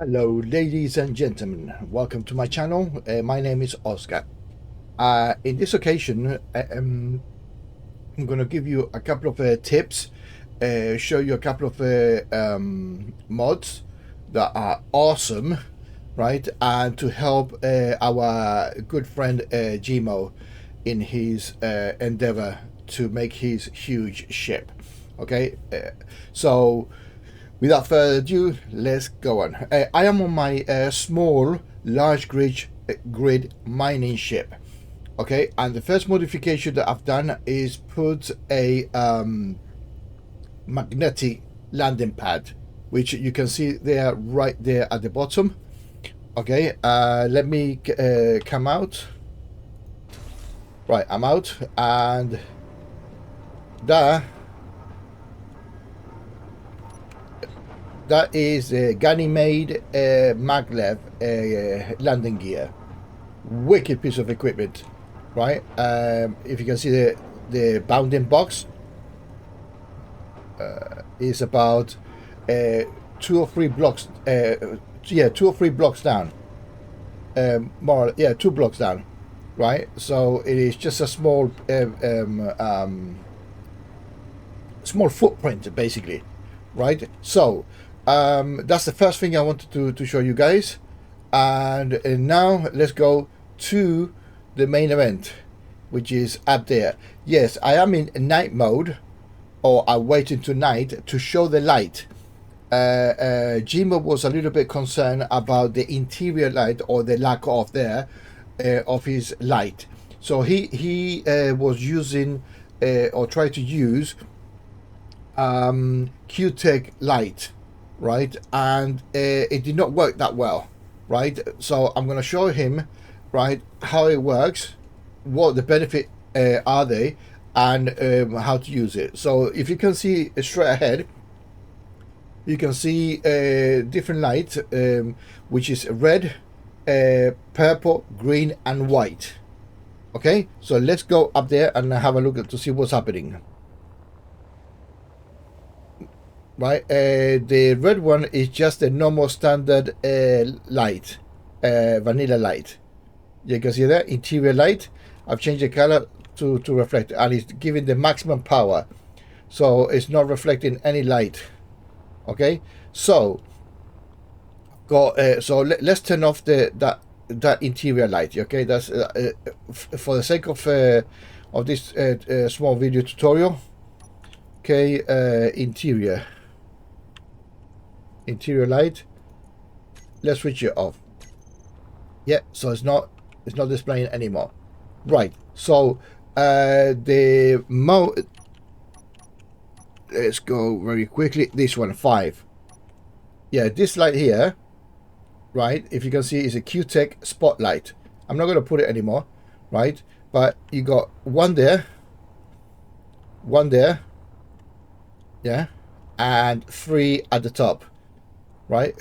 Hello, ladies and gentlemen. Welcome to my channel. My name is Oscar. In this occasion, I'm going to give you a couple of tips, show you a couple of mods that are awesome, right? And to help our good friend Gmo in his endeavor to make his huge ship. Okay, so without further ado, let's go on. I am on my small, large grid mining ship. Okay, and the first modification that I've done is put a magnetic landing pad, which you can see there, right there at the bottom. Okay, let me come out. Right, I'm out, and there. That is a Ganymede maglev landing gear. Wicked piece of equipment, right? If you can see the bounding box is about uh, 2 or 3 blocks. Yeah, 2 or 3 blocks down. More, yeah, 2 blocks down, right? So it is just a small footprint, basically, right? So that's the first thing I wanted to show you guys. And now let's go to the main event, which is up there. Yes, I am in night mode, or I wait into night to show the light. Jima was a little bit concerned about the interior light, or the lack of there, of his light. So he was using or tried to use QTech light, right? And it did not work that well, right? So I'm going to show him, right, how it works, what the benefit are they, and how to use it. So if you can see straight ahead, you can see different light, which is red, purple, green, and white. Okay, so let's go up there and have a look to see what's happening. Right, the red one is just a normal standard light, vanilla light. You can see that interior light. I've changed the color to reflect, and it's giving the maximum power, so it's not reflecting any light. Okay, so let's turn off that interior light. Okay, that's for the sake of this small video tutorial. Okay, interior light. Let's switch it off. Yeah, so it's not displaying anymore. Right, so the mode, let's go very quickly. This one, 5. Yeah, this light here, right, if you can see, is a QTech spotlight. I'm not going to put it anymore, right? But you got one there, yeah, and 3 at the top, right?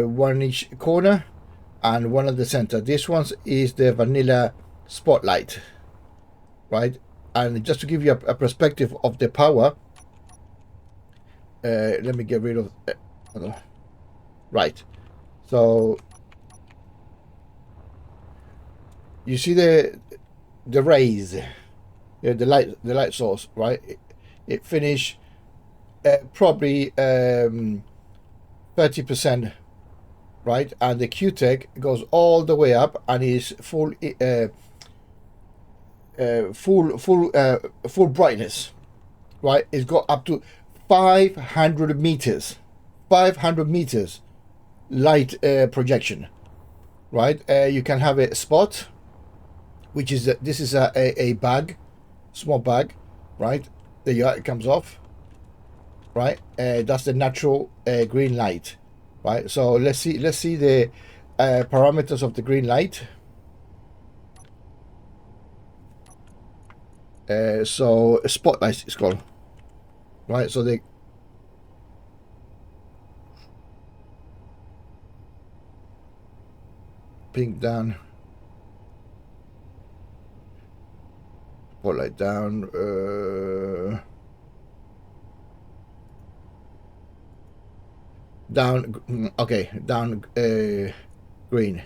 One each corner and one at the center. This one is the vanilla spotlight, right? And just to give you a perspective of the power, let me get rid of right. So you see the rays, the light source, right? It finish probably 30%, right? And the QTech goes all the way up and is full brightness, right? It's got up to 500 meters, 500 meters light projection, right? You can have a spot, which is this is a bag, small bag, right? There you are, it comes off, right? That's the natural green light, right? So let's see the parameters of the green light. So spotlight is called, right? So they pink down, spotlight down. down. Okay, down green.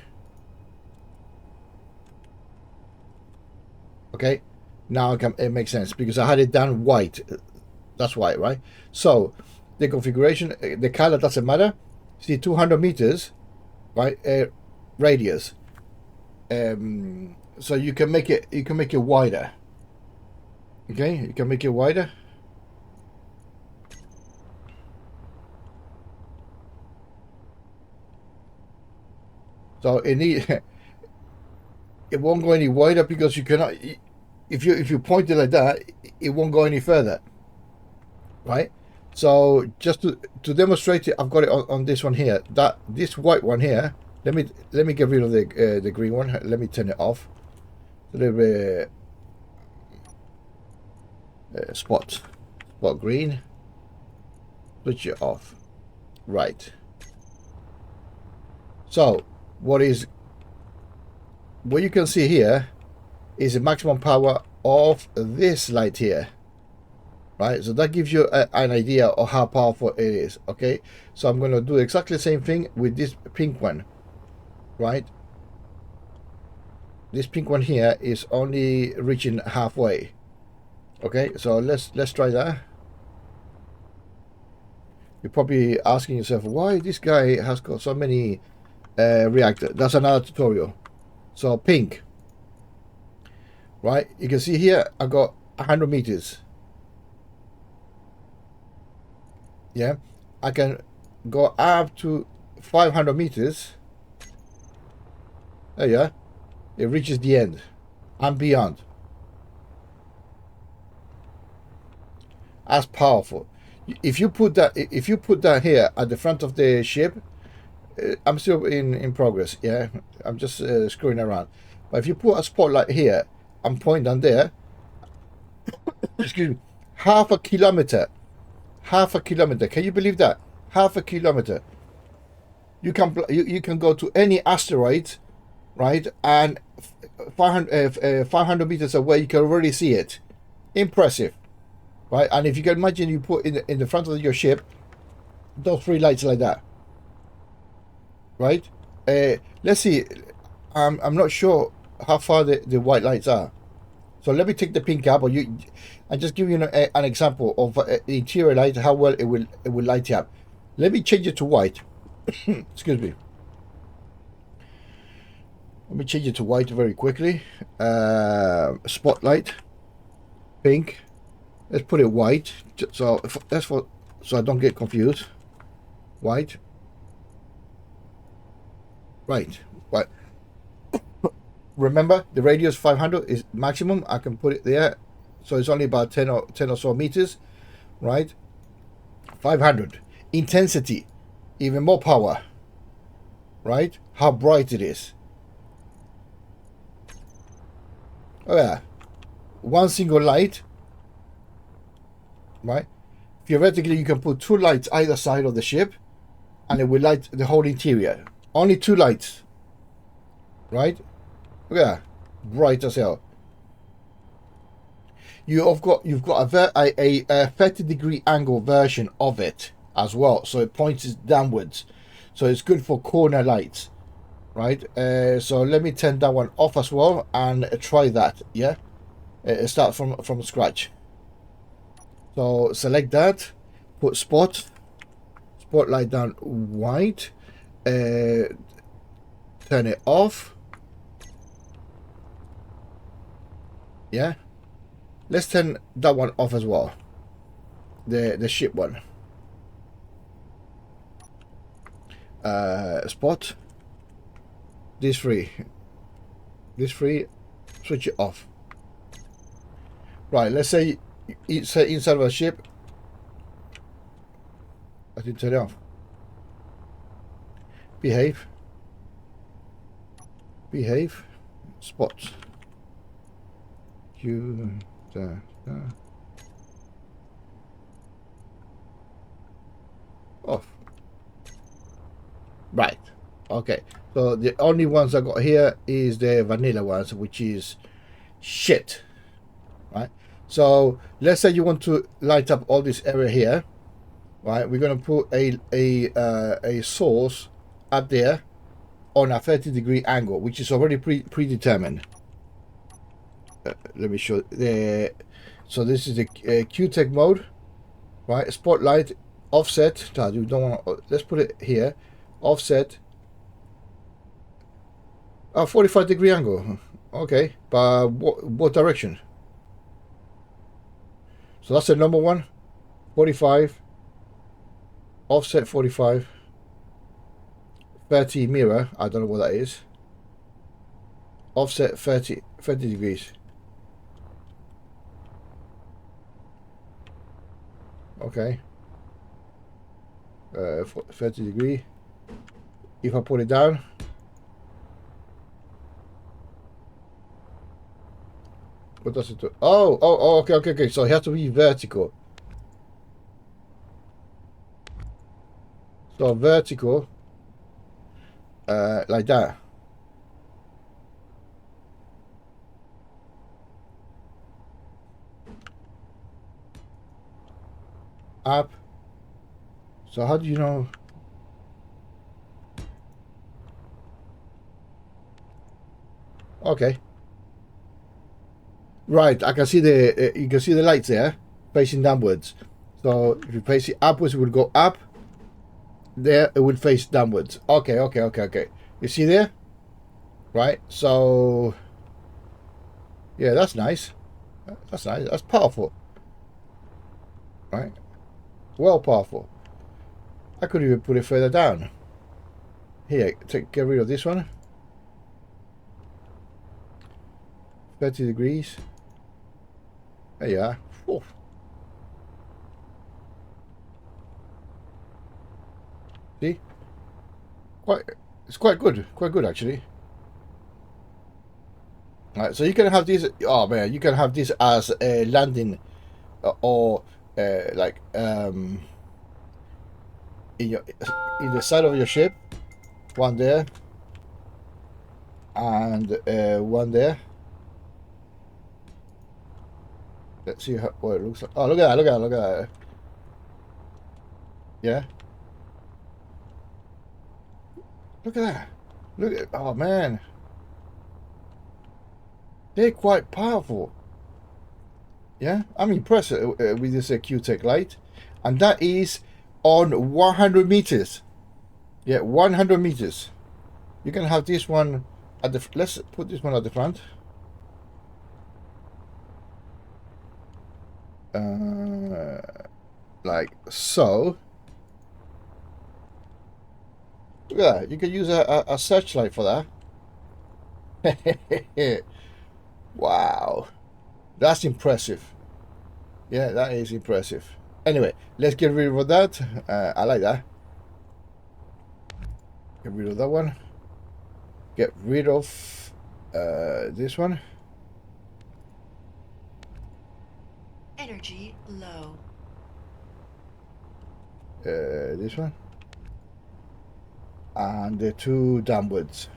Okay, now it makes sense because I had it down white. That's white, right? So the configuration, the color doesn't matter. See, 200 meters, right? Radius. So you can make it wider. Okay, you can make it wider. So it won't go any wider because you cannot. If you point it like that, it won't go any further, right? So just to demonstrate it, I've got it on this one here. This white one here. Let me get rid of the green one. Let me turn it off. A little bit spot green. Switch it off. Right. So what you can see here is the maximum power of this light here, right? So that gives you an idea of how powerful it is. Okay, so I'm going to do exactly the same thing with this pink one, right? This pink one here is only reaching halfway. Okay, so let's try that. You're probably asking yourself why this guy has got so many reactors. That's another tutorial. So pink, right? You can see here I got 100 meters. Yeah, I can go up to 500 meters. There you are. It reaches the end and beyond. That's powerful. If you put that here at the front of the ship, I'm still in progress. Yeah, I'm just screwing around. But if you put a spotlight here and point down there, excuse me, half a kilometer. Can you believe that? Half a kilometer. You can go to any asteroid, right? And 500 meters away, you can already see it. Impressive, right? And if you can imagine, you put in the front of your ship those three lights like that, right? Let's see. I'm not sure how far the white lights are. So let me take the pink up, and just give you an example of the interior light, how well it will light you up. Let me change it to white. Excuse me. Let me change it to white very quickly. Spotlight, pink. Let's put it white. So so I don't get confused. White. Right. Right. Remember, the radius 500 is maximum. I can put it there, so it's only about 10 or so meters, right? 500 intensity, even more power, right? How bright it is. Oh yeah, one single light, right? Theoretically, you can put two lights either side of the ship, and it will light the whole interior. Only two lights, right? Yeah, bright as hell. You've got a 30-degree angle version of it as well, so it points downwards, so it's good for corner lights, right? So let me turn that one off as well and try that. Yeah, start from scratch. So select that, put spotlight down white, turn it off. Yeah, let's turn that one off as well, the ship one. Spot, this three, switch it off. Right, let's say it's inside of a ship. I didn't turn it off. Behave, spot. Off. Right. Okay. So the only ones I got here is the vanilla ones, which is shit. Right. So let's say you want to light up all this area here. right? We're gonna put a source up there on a 30-degree angle, which is already predetermined. Let me show the. So this is the QTech mode, right? Spotlight, offset. No, you don't want. Let's put it here. Offset. 45-degree angle. Okay, but what direction? So that's the number one. 45. Offset 45. 30 mirror. I don't know what that is. Offset 30 degrees. Okay. 30 degree. If I put it down. What does it do? Oh, okay. So it has to be vertical. So vertical. Like that. Up. So how do you know? Okay. Right, I can see the you can see the lights there facing downwards. So if you face it upwards, it will go up. There, it will face downwards. Okay. You see there? Right. So yeah, that's nice. That's nice. That's powerful. Right. Well, powerful. I could even put it further down. Here, get rid of this one. 30 degrees. There you are. Whew. See? It's quite good. Quite good, actually. Right, so you can have this. Oh man, you can have this as a landing, or like in the side of your ship. One there, and one there. Let's see what it looks like. Oh, look at that. Yeah. Look at that. Oh man. They're quite powerful. Yeah, I'm impressed with this QTech light. And that is on 100 meters. Yeah, 100 meters. You can have this one at the... Let's put this one at the front. Like so. Look at that. You can use a searchlight for that. Wow. That's impressive. Yeah, that is impressive. Anyway, let's get rid of that. I like that. Get rid of that one. Get rid of this one. Energy low. This one. And the two downwards.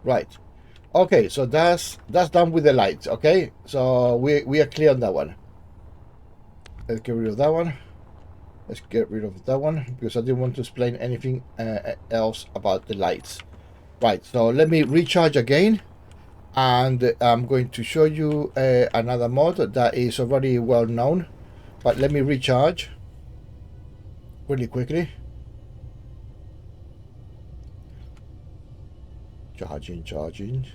Right. Okay, so that's done with the lights. Okay, so we are clear on that one. Let's get rid of that one. Let's get rid of that one because I didn't want to explain anything else about the lights. Right, so let me recharge again, and I'm going to show you another mod that is already well known, but let me recharge really quickly. Charging.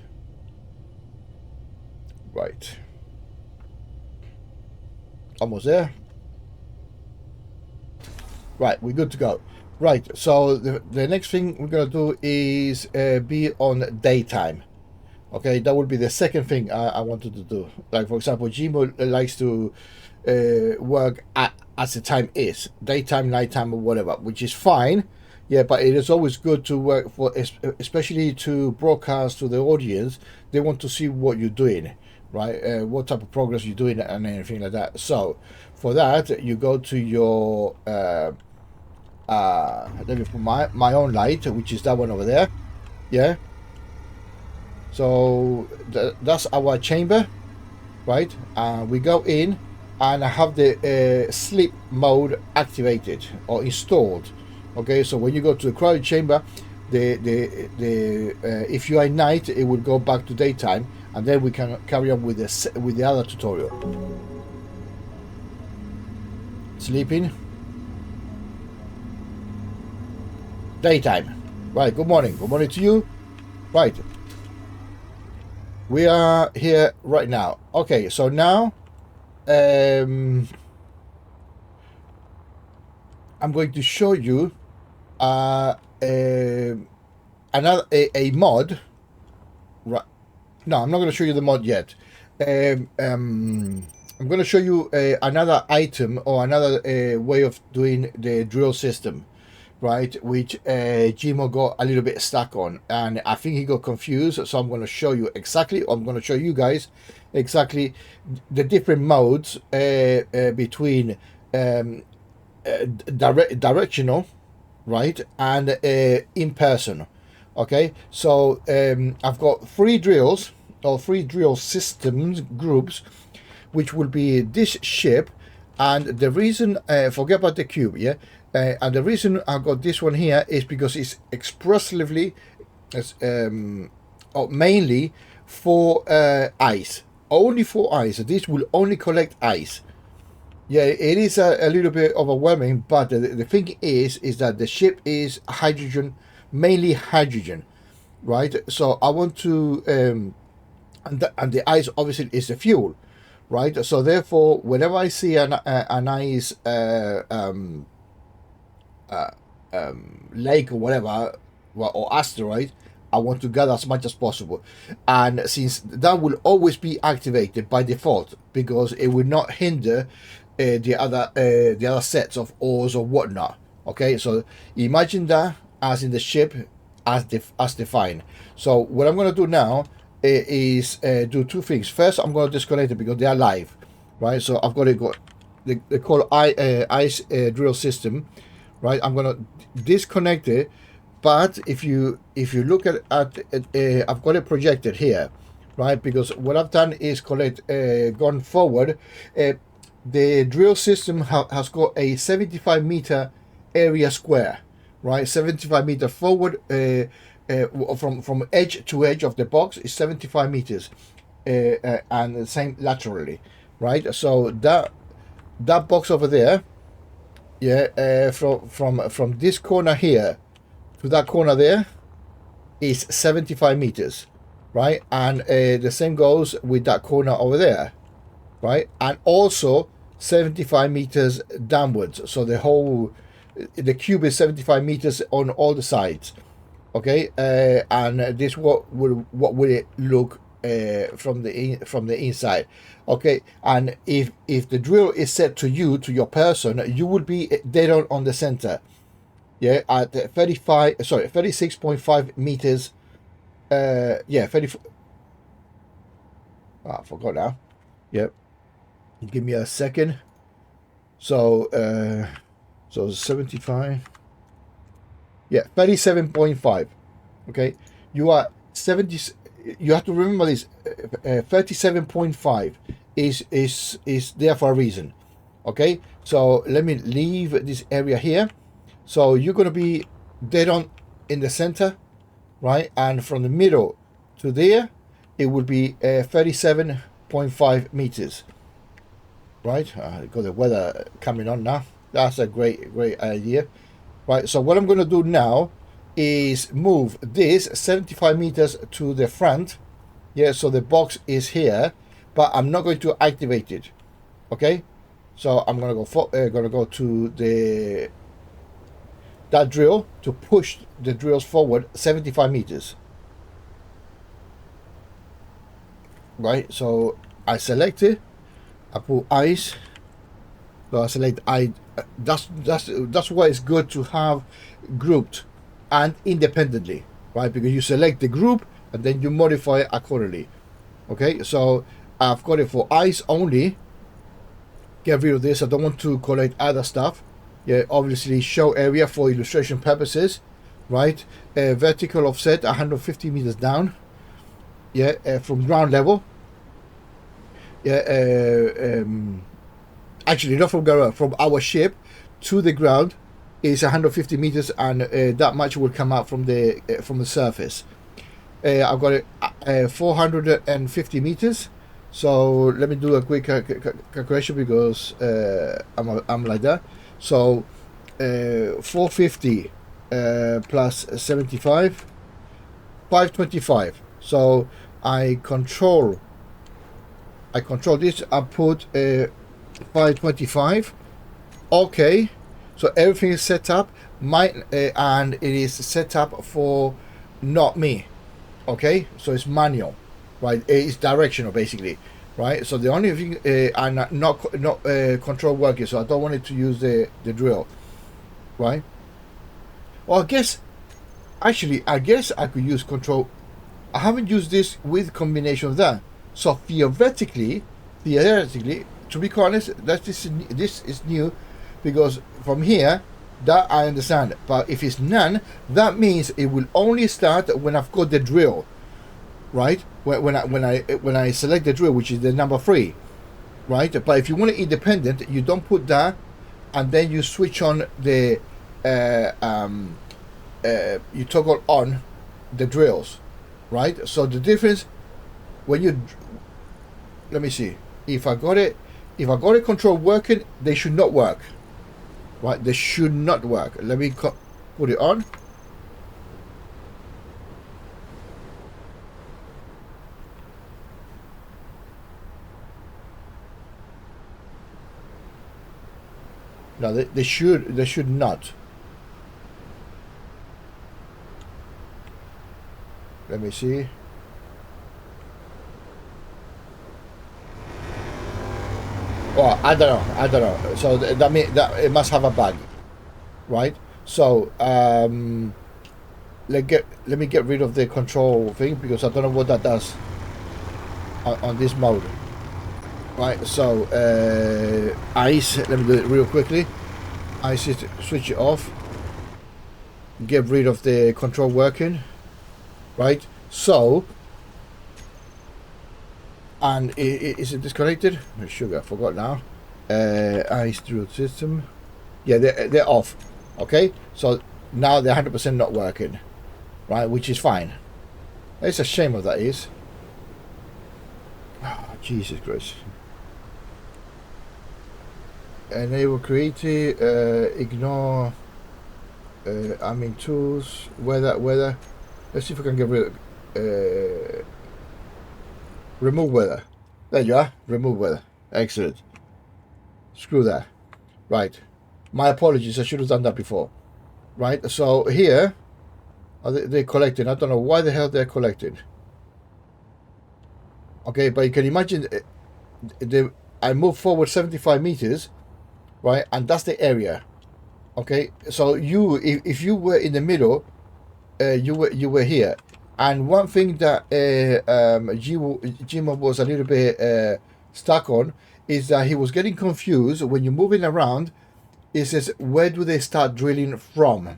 Right. Almost there. Right, we're good to go. Right, so the next thing we're going to do is be on daytime. Okay, that would be the second thing I wanted to do. Like, for example, Gmo likes to work as the time is. Daytime, nighttime, or whatever, which is fine. Yeah, but it is always good to work for, especially to broadcast to the audience. They want to see what you're doing, right? What type of progress you're doing and anything like that. So for that, you go to your, let me put my own light, which is that one over there. Yeah. So that's our chamber, right? And we go in, and I have the sleep mode activated or installed. Okay, so when you go to the cryo chamber, if you are at night, it will go back to daytime, and then we can carry on with the other tutorial. Sleeping. Daytime. Right, good morning. Good morning to you. Right. We are here right now. Okay, so now I'm going to show you another mod. Right. No, I'm not going to show you the mod yet. I'm going to show you another item or another way of doing the drill system, right? Which Jimo got a little bit stuck on, and I think he got confused. So I'm going to show you exactly. I'm going to show you guys exactly the different modes between directional, right, and in person. Okay, so I've got three drills or three drill systems groups, which will be this ship. And the reason, forget about the cube, yeah, and the reason I got this one here is because it's expressively, or mainly for ice, only for ice. This will only collect ice. Yeah, it is a little bit overwhelming, but the thing is that the ship is hydrogen, mainly hydrogen, right? So I want to, and the ice obviously is the fuel, right? So therefore, whenever I see a nice lake or whatever, well, or asteroid, I want to gather as much as possible. And since that will always be activated by default, because it will not hinder the other sets of ores or whatnot. Okay, so imagine that as in the ship as defined. So what I'm going to do now is do two things. First, I'm going to disconnect it because they are live, right? So I've got to go. They call ice drill system, right? I'm going to disconnect it. But if you look at I've got it projected here, right? Because what I've done is gone forward. The drill system has got a 75 meter area square, right? 75 meter forward, from edge to edge of the box is 75 meters, and the same laterally, right? So that box over there, yeah, from this corner here to that corner there is 75 meters, right? And the same goes with that corner over there, right? And also 75 meters downwards. So the cube is 75 meters on all the sides. Okay, and this what will it look from the inside. Okay, and if the drill is set to your person, you will be dead on the center. Yeah, at 36.5 meters. Yeah, 30. I forgot now. Yep. Give me a second. So 75. Yeah, 37.5. Okay, you are 70. You have to remember this. 37.5 is there for a reason. Okay, so let me leave this area here. So you're gonna be dead on in the center, right? And from the middle to there, it will be 37.5 meters. Right, got the weather coming on now. That's a great idea. Right, so what I'm going to do now is move this 75 meters to the front. Yeah, so the box is here, but I'm not going to activate it. Okay, so I'm going to go to that drill to push the drills forward 75 meters. Right, so I select it. I put ice. So I select I. That's why it's good to have grouped and independently, right? Because you select the group and then you modify it accordingly. Okay, so I've got it for ice only. Get rid of this. I don't want to collect other stuff. Yeah, obviously show area for illustration purposes, right? Vertical offset 150 meters down. Yeah, from ground level. Yeah, actually not from ground, from our ship to the ground is 150 meters, and that much will come out from the surface. I've got it 450 meters. So let me do a quick calculation because I'm like that. So 450 plus 75, 525. So I control this. I put 525. Okay, so everything is set up. And it is set up for not me. Okay, so it's manual, right? It's directional basically, right? So the only thing I'm not control working, so I don't want it to use the drill, right? Well, I guess I could use control. I haven't used this with combination of that. So theoretically, to be honest, this is new, because from here, that I understand. But if it's none, that means it will only start when I've got the drill, right? When I select the drill, which is the number 3, right? But if you want it independent, you don't put that, and then you switch on the you toggle on the drills, right? So the difference when you, let me see, if I got it control working, they should not work, right? They should not work. Let me put it on. No, they should not. Let me see. Well, I don't know. So that means that it must have a bug, right? So let me get rid of the control thing, because I don't know what that does on this mode. Right, so ice. Let me do it real quickly. Ice it, switch it off. Get rid of the control working. Right, so, and is it disconnected? Sugar, I forgot now. Ice drill system. Yeah, they're off. Okay, so now they're 100% not working, right? Which is fine. It's a shame of that is. Oh, Jesus Christ. Enable creative. Ignore. Tools. Weather. Let's see if we can get rid of. Remove weather. There you are. Remove weather. Excellent. Screw that. Right. My apologies. I should have done that before. Right. So here, they're collecting. I don't know why the hell they're collecting. Okay, but you can imagine I move forward 75 meters, right? And that's the area. Okay. So if you were in the middle, you were here. And one thing that Jim was a little bit stuck on is that he was getting confused when you're moving around. It says, where do they start drilling from,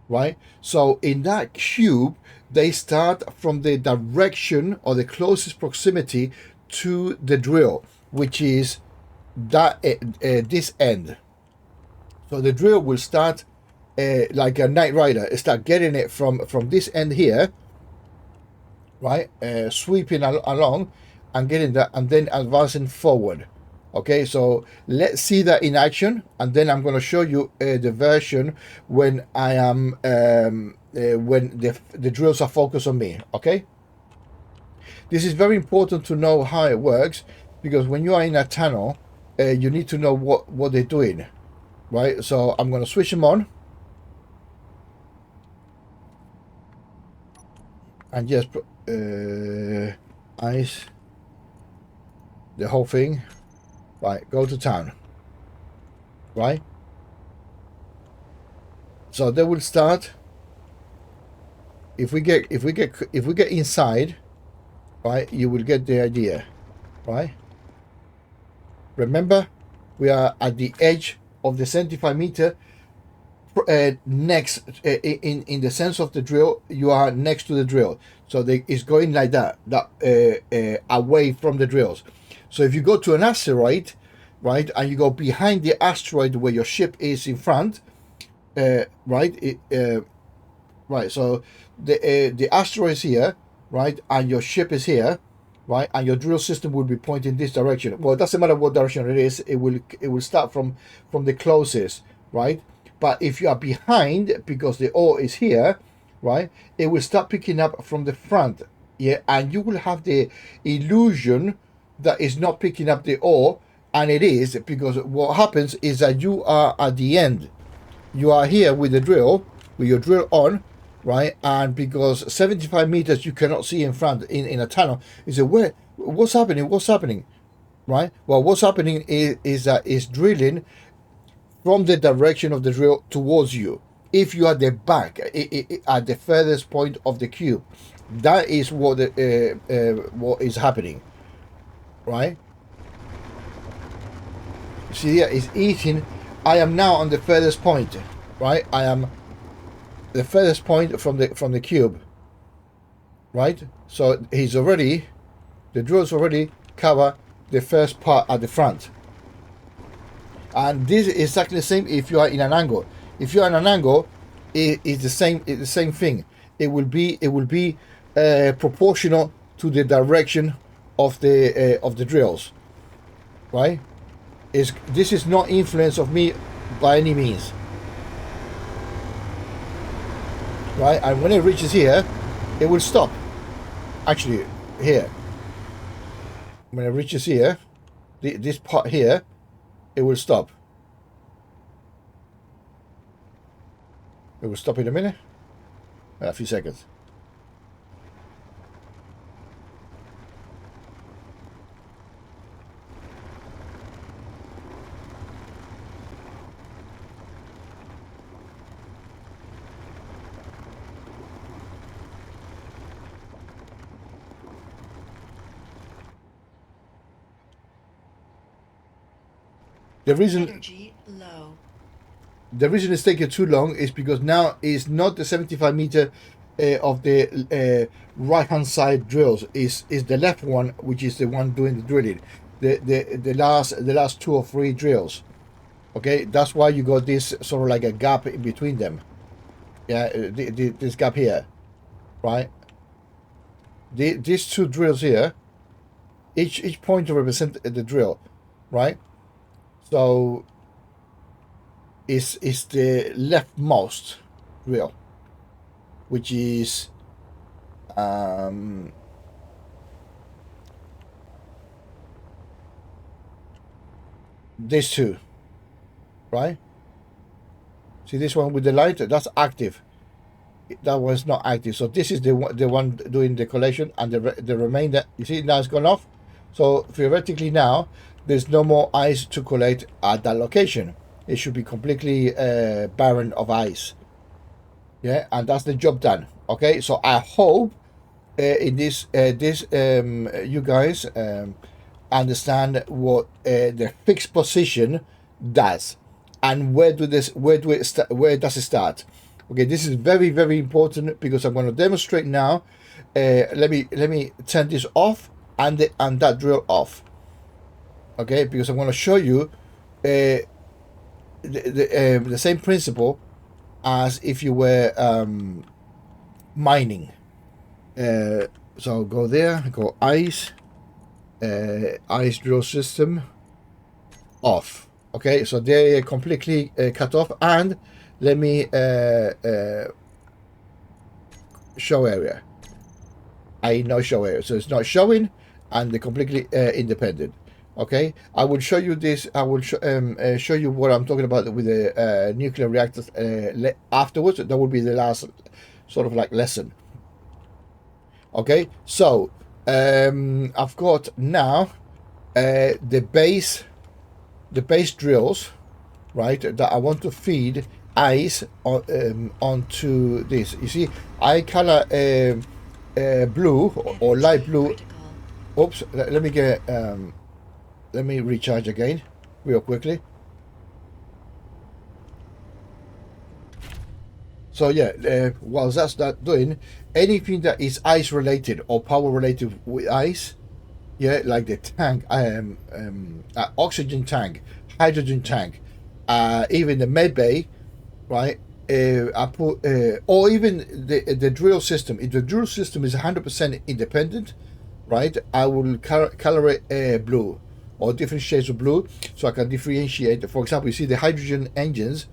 right? So in that cube, they start from the direction or the closest proximity to the drill, which is that this end. So the drill will start like a Knight Rider, start getting it from this end here, right? Sweeping along and getting that, and then advancing forward. Okay, so let's see that in action, and then I'm going to show you the version when I am when the drills are focused on me. Okay, this is very important to know how it works, because when you are in a tunnel, you need to know what they're doing, right? So I'm going to switch them on. And just ice the whole thing. Right, go to town. Right. So they will start. If we get inside, right, you will get the idea, right? Remember, we are at the edge of the 75 meter. next in the sense of the drill. You are next to the drill, so it's going like that away from the drills. So if you go to an asteroid, right, and you go behind the asteroid where your ship is in front, right, right. So the asteroid is here, right, and your ship is here, right, and your drill system will be pointing this direction. Well, it doesn't matter what direction it is. It will start from the closest, right. But if you are behind, because the ore is here, right, it will start picking up from the front, yeah, and you will have the illusion that it's not picking up the ore, and it is, because what happens is that you are at the end. You are here with the drill, with your drill on, right, and because 75 meters you cannot see in front in a tunnel, you say, what's happening, right? Well, what's happening is that it's drilling from the direction of the drill towards you. If you are the back, at the furthest point of the cube, that is what is happening, right? See here, it's eating. I am now on the furthest point, right? I am the furthest point from the cube, right? So the drills already cover the first part at the front. And this is exactly the same if you are in an angle. If you are in an angle, it's the same thing. It will be proportional to the direction of the drills, right? This is not influence of me by any means, right? And when it reaches here, it will stop. Actually, here, when it reaches here, this part here, it will stop. It will stop in a minute, a few seconds. The reason Energy low. the reason it's taking too long is because now it's not the 75 meter of the right hand side drills. Is the left one, which is the one doing the drilling. The last 2 or 3 drills. Okay, that's why you got this sort of like a gap in between them. Yeah, this gap here, right? These 2 drills here, each point to represent the drill, right? So is the leftmost drill, which is these 2, right? See this one with the light, that's active. That one's not active. So this is the one doing the collection, and the remainder, you see now it's gone off. So theoretically now there's no more ice to collect at that location. It should be completely barren of ice. Yeah, and that's the job done. Okay, so I hope in this you guys understand what the fixed position does, and where does it start. Okay, this is very, very important, because I'm going to demonstrate now. Let me turn this off and that drill off. Okay, because I'm going to show you the same principle as if you were mining. So go there, go ice drill system off. Okay, so they're completely cut off, and let me show area. I know show area, so it's not showing, and they're completely independent. Okay, I will show you this. I will show you what I'm talking about with the nuclear reactors afterwards. That will be the last sort of like lesson. Okay, so I've got now the base drills, right, that I want to feed ice onto this. You see, I color blue or light blue. Oops, let me get let me recharge again real quickly. So yeah, whilst that's not doing anything that is ice related or power related with ice, yeah, like the tank, oxygen tank, hydrogen tank, even the med bay, right? I put, or even the drill system. If the drill system is 100% independent, right? I will color it blue or different shades of blue, so I can differentiate. For example, you see the hydrogen engines,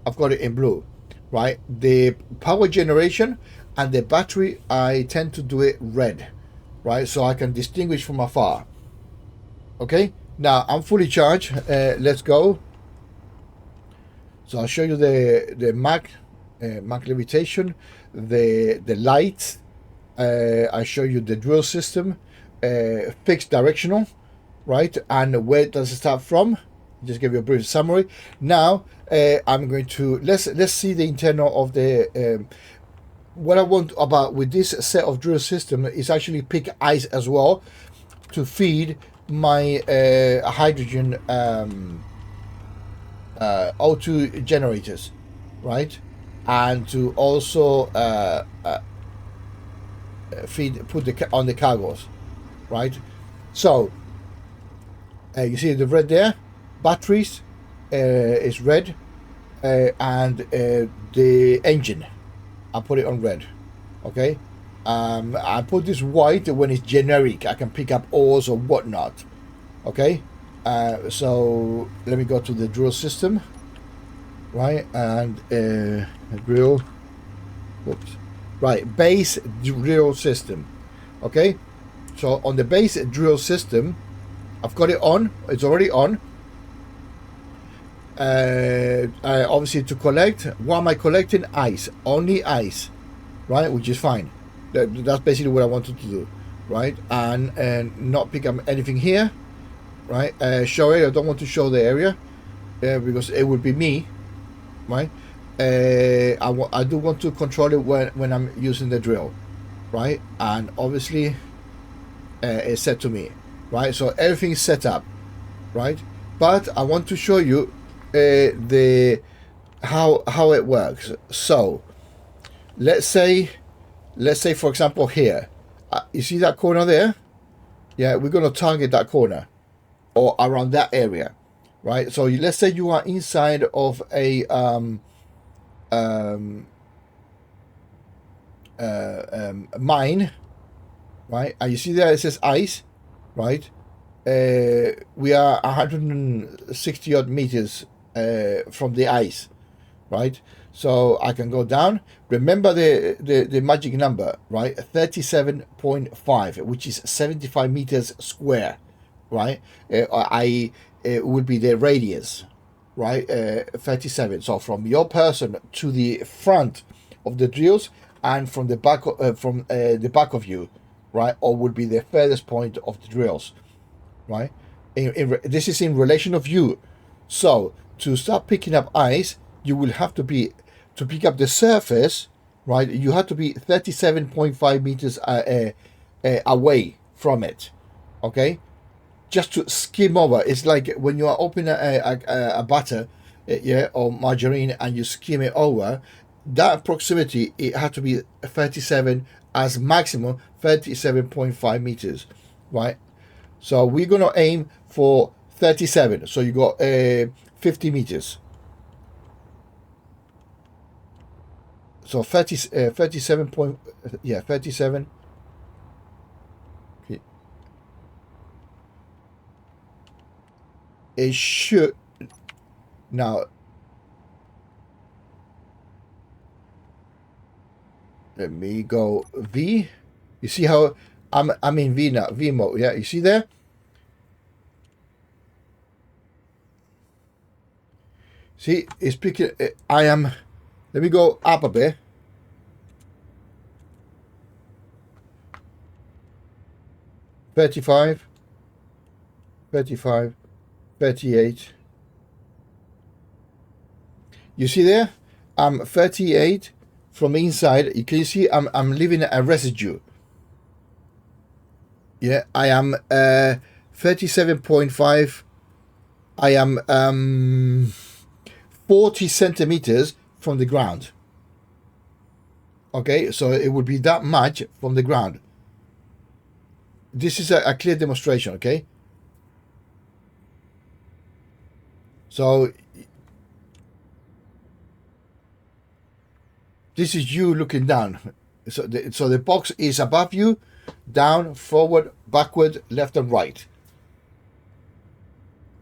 I've got it in blue, right? The power generation and the battery, I tend to do it red, right? So I can distinguish from afar. Okay, now I'm fully charged. Let's go. So I'll show you the Mach levitation, the lights. I show you the drill system, fixed directional, right? And where does it start from? Just give you a brief summary. Now I'm going to let's see the internal of the. What I want about with this set of drill system is actually pick ice as well to feed my hydrogen O2 generators, right? And to also put on the cargos, right? So you see the red there, batteries is red, and the engine, I put it on red. Okay, I put this white when it's generic. I can pick up ores or whatnot. Okay, so let me go to the drill system, right? And drill, whoops, right, base drill system. Okay, so on the base drill system, I've got it on. It's already on. Obviously to collect, what am I collecting? Ice, only ice, right? Which is fine. That's basically what I wanted to do, right? And not pick up anything here, right? Show it. I don't want to show the area because it would be me, right? I do want to control it when I'm using the drill, right? And obviously it's set to me, right? So everything is set up, right? But I want to show you the how it works. So let's say for example here, you see that corner there? Yeah, we're going to target that corner or around that area, right? So let's say you are inside of a mine, right? And you see there it says ice, right? We are 160 odd meters from the ice, right? So I can go down. Remember the magic number, right? 37.5, which is 75 meters square, right? It would be the radius, right? 37. So from your person to the front of the drills and from the back the back of you, right? Or would be the furthest point of the drills, right? This is in relation of you. So to start picking up ice, you will have to pick up the surface, right? You have to be 37.5 meters away from it, okay? Just to skim over. It's like when you are opening a butter, yeah, or margarine, and you skim it over. That proximity, it had to be 37 as maximum 37.5 meters, right? So we're gonna aim for 37. So you got 50 meters. So 37 point, yeah, 37. Okay. It should now. Let me go V. You see how I'm in V now, V mode. Yeah, you see there. See, it's picking. I am. Let me go up a bit. $35, $35, $38. You see there? I'm 38 from inside. You can see I'm leaving a residue. Yeah, I am 37.5. I am 40 centimeters from the ground. Okay, so it would be that much from the ground. This is a clear demonstration. Okay, so this is you looking down. So the box is above you, down, forward, backward, left, and right.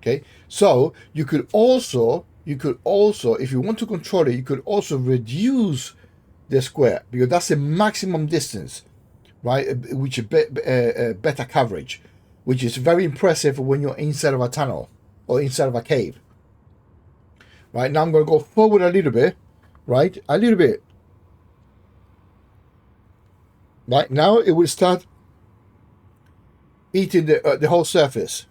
Okay, so you could also, if you want to control it, you could also reduce the square, because that's the maximum distance, right? Which is better coverage, which is very impressive when you're inside of a tunnel or inside of a cave. Right, now I'm going to go forward a little bit, right? A little bit. Right, now it will start eating the whole surface.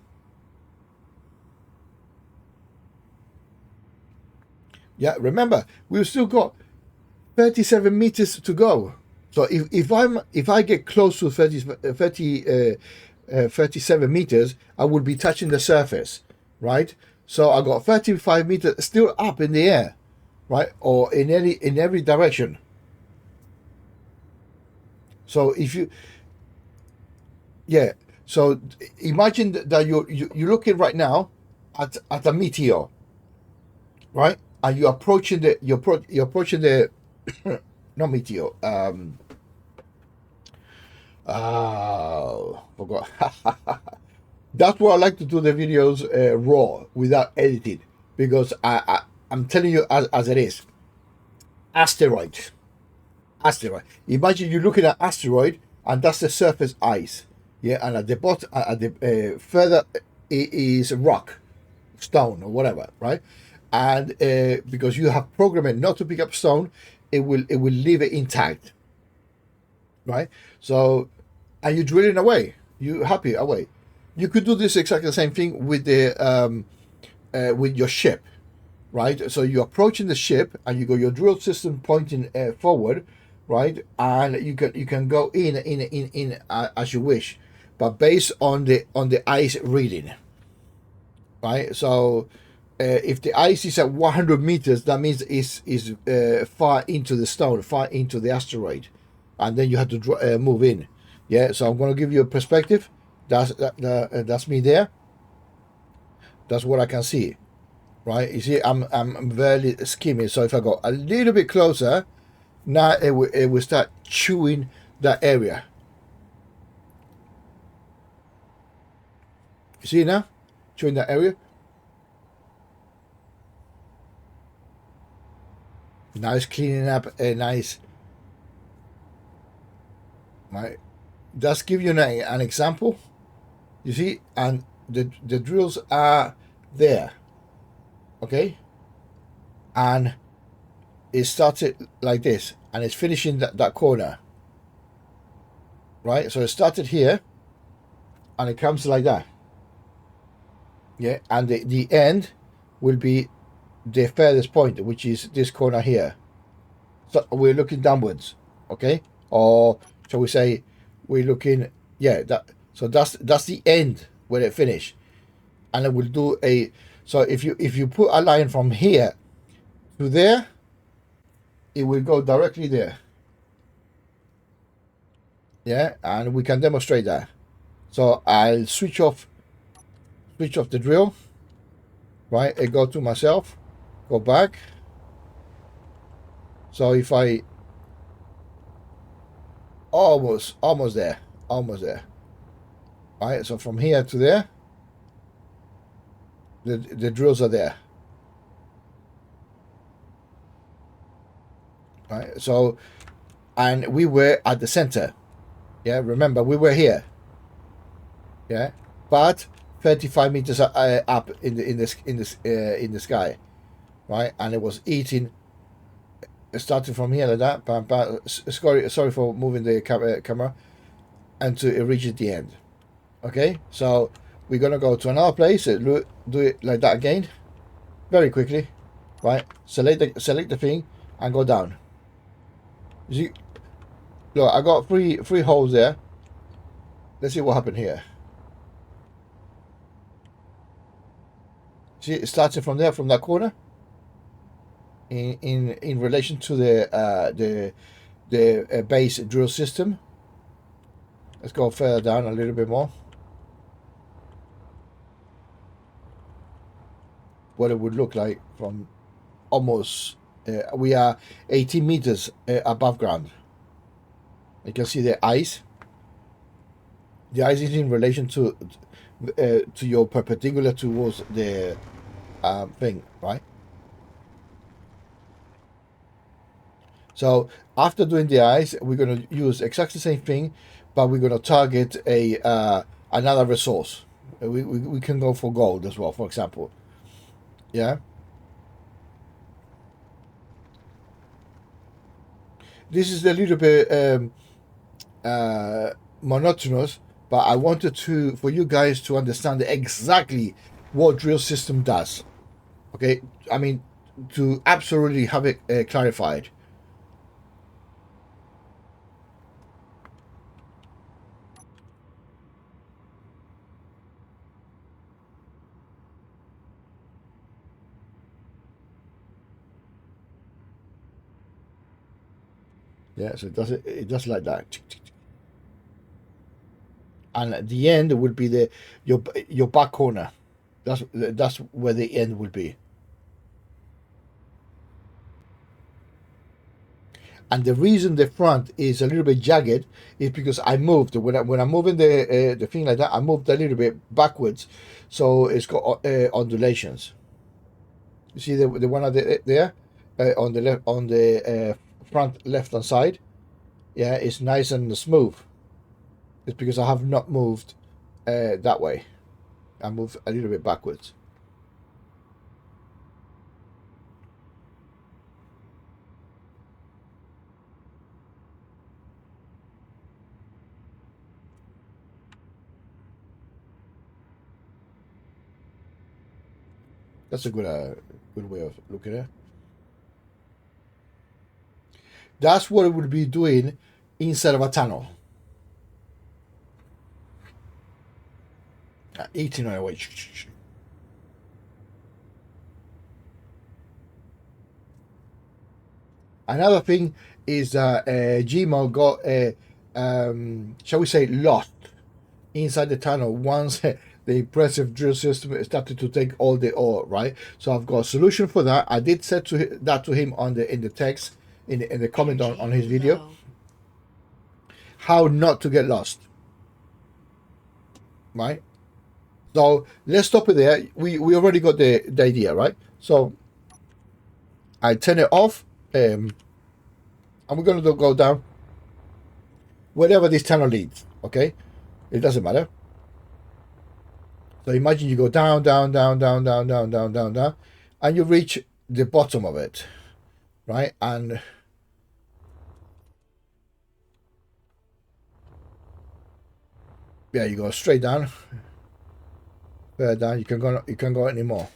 Yeah, remember, we've still got 37 meters to go. So if I get close to 37 meters, I would be touching the surface, right? So I got 35 meters still up in the air, right? Or in every direction. So if you, yeah. So imagine that you're looking right now at a meteor, right? And you're approaching the not meteor. Forgot. That's why I like to do the videos raw without editing, because I'm telling you as it is. Asteroid. Imagine you're looking at asteroid, and that's the surface ice. Yeah, and at the bottom, at the further is rock, stone, or whatever, right? And because you have programmed it not to pick up stone, it will leave it intact, right? So, and you're drilling away, you happy away. You could do this exactly the same thing with the with your ship, right? So you're approaching the ship, and you got your drill system pointing forward, right? And you can go in as you wish, but based on the ice reading, right? So if the ice is at 100 meters, that means is far into the stone, far into the asteroid, and then you have to move in. Yeah, so I'm going to give you a perspective. That's me there. That's what I can see, right? You see, I'm very skimming. So if I go a little bit closer, now it will start chewing that area. You see now, chewing that area. Now it's cleaning up a nice. Right, just give you an example. You see, and the drills are there. Okay, and it started like this, and it's finishing that corner. Right, so it started here, and it comes like that. Yeah, and the end will be the furthest point, which is this corner here. So we're looking downwards, okay? Or shall we say we're looking, yeah, so that's the end where it finish. And it will do a, so if you put a line from here to there, it will go directly there. Yeah, and we can demonstrate that. So I'll switch off the drill, right? I go to myself, go back. So if I almost there, right? So from here to there, the drills are there, right? So, and we were at the center. Yeah, remember we were here. Yeah, but 35 meters up in the sky, right? And it was eating. Starting from here like that. Bam, bam. Sorry for moving the camera, and to it reaches the end. Okay, so we're gonna go to another place. Do it like that again, very quickly. Right, select the thing and go down. You see, look, I got three holes there. Let's see what happened here. See, it started from there, from that corner. In relation to the base drill system. Let's go further down a little bit more. What it would look like from almost, we are 18 meters above ground. You can see the ice. The ice is in relation to your perpendicular towards the thing, right? So after doing the ice, we're going to use exactly the same thing, but we're going to target a another resource. We can go for gold as well, for example. Yeah. This is a little bit monotonous, but I wanted for you guys to understand exactly what drill system does. Okay, I mean, to absolutely have it clarified. Yeah, so it does like that. And at the end would be your back corner. That's where the end would be. And the reason the front is a little bit jagged is because I moved when I'm moving the thing like that. I moved a little bit backwards, so it's got undulations. You see the one at there on the left on the front left hand side. Yeah, it's nice and smooth. It's because I have not moved that way. I moved a little bit backwards. That's a good way of looking at it. That's what it would be doing inside of a tunnel. Eating away. Another thing is that Gmo got shall we say, lost inside the tunnel once the impressive drill system started to take all the ore, right? So I've got a solution for that. I did say that to him in the text, in the comment on his video, how not to get lost, right? So let's stop it there. We already got the idea, right? So I turn it off, and we're going to go down wherever this tunnel leads. Okay, it doesn't matter. So imagine you go down, down, down, down, down, down, down, down, down, and you reach the bottom of it, right? And yeah, you go straight down, further down. You can go anymore.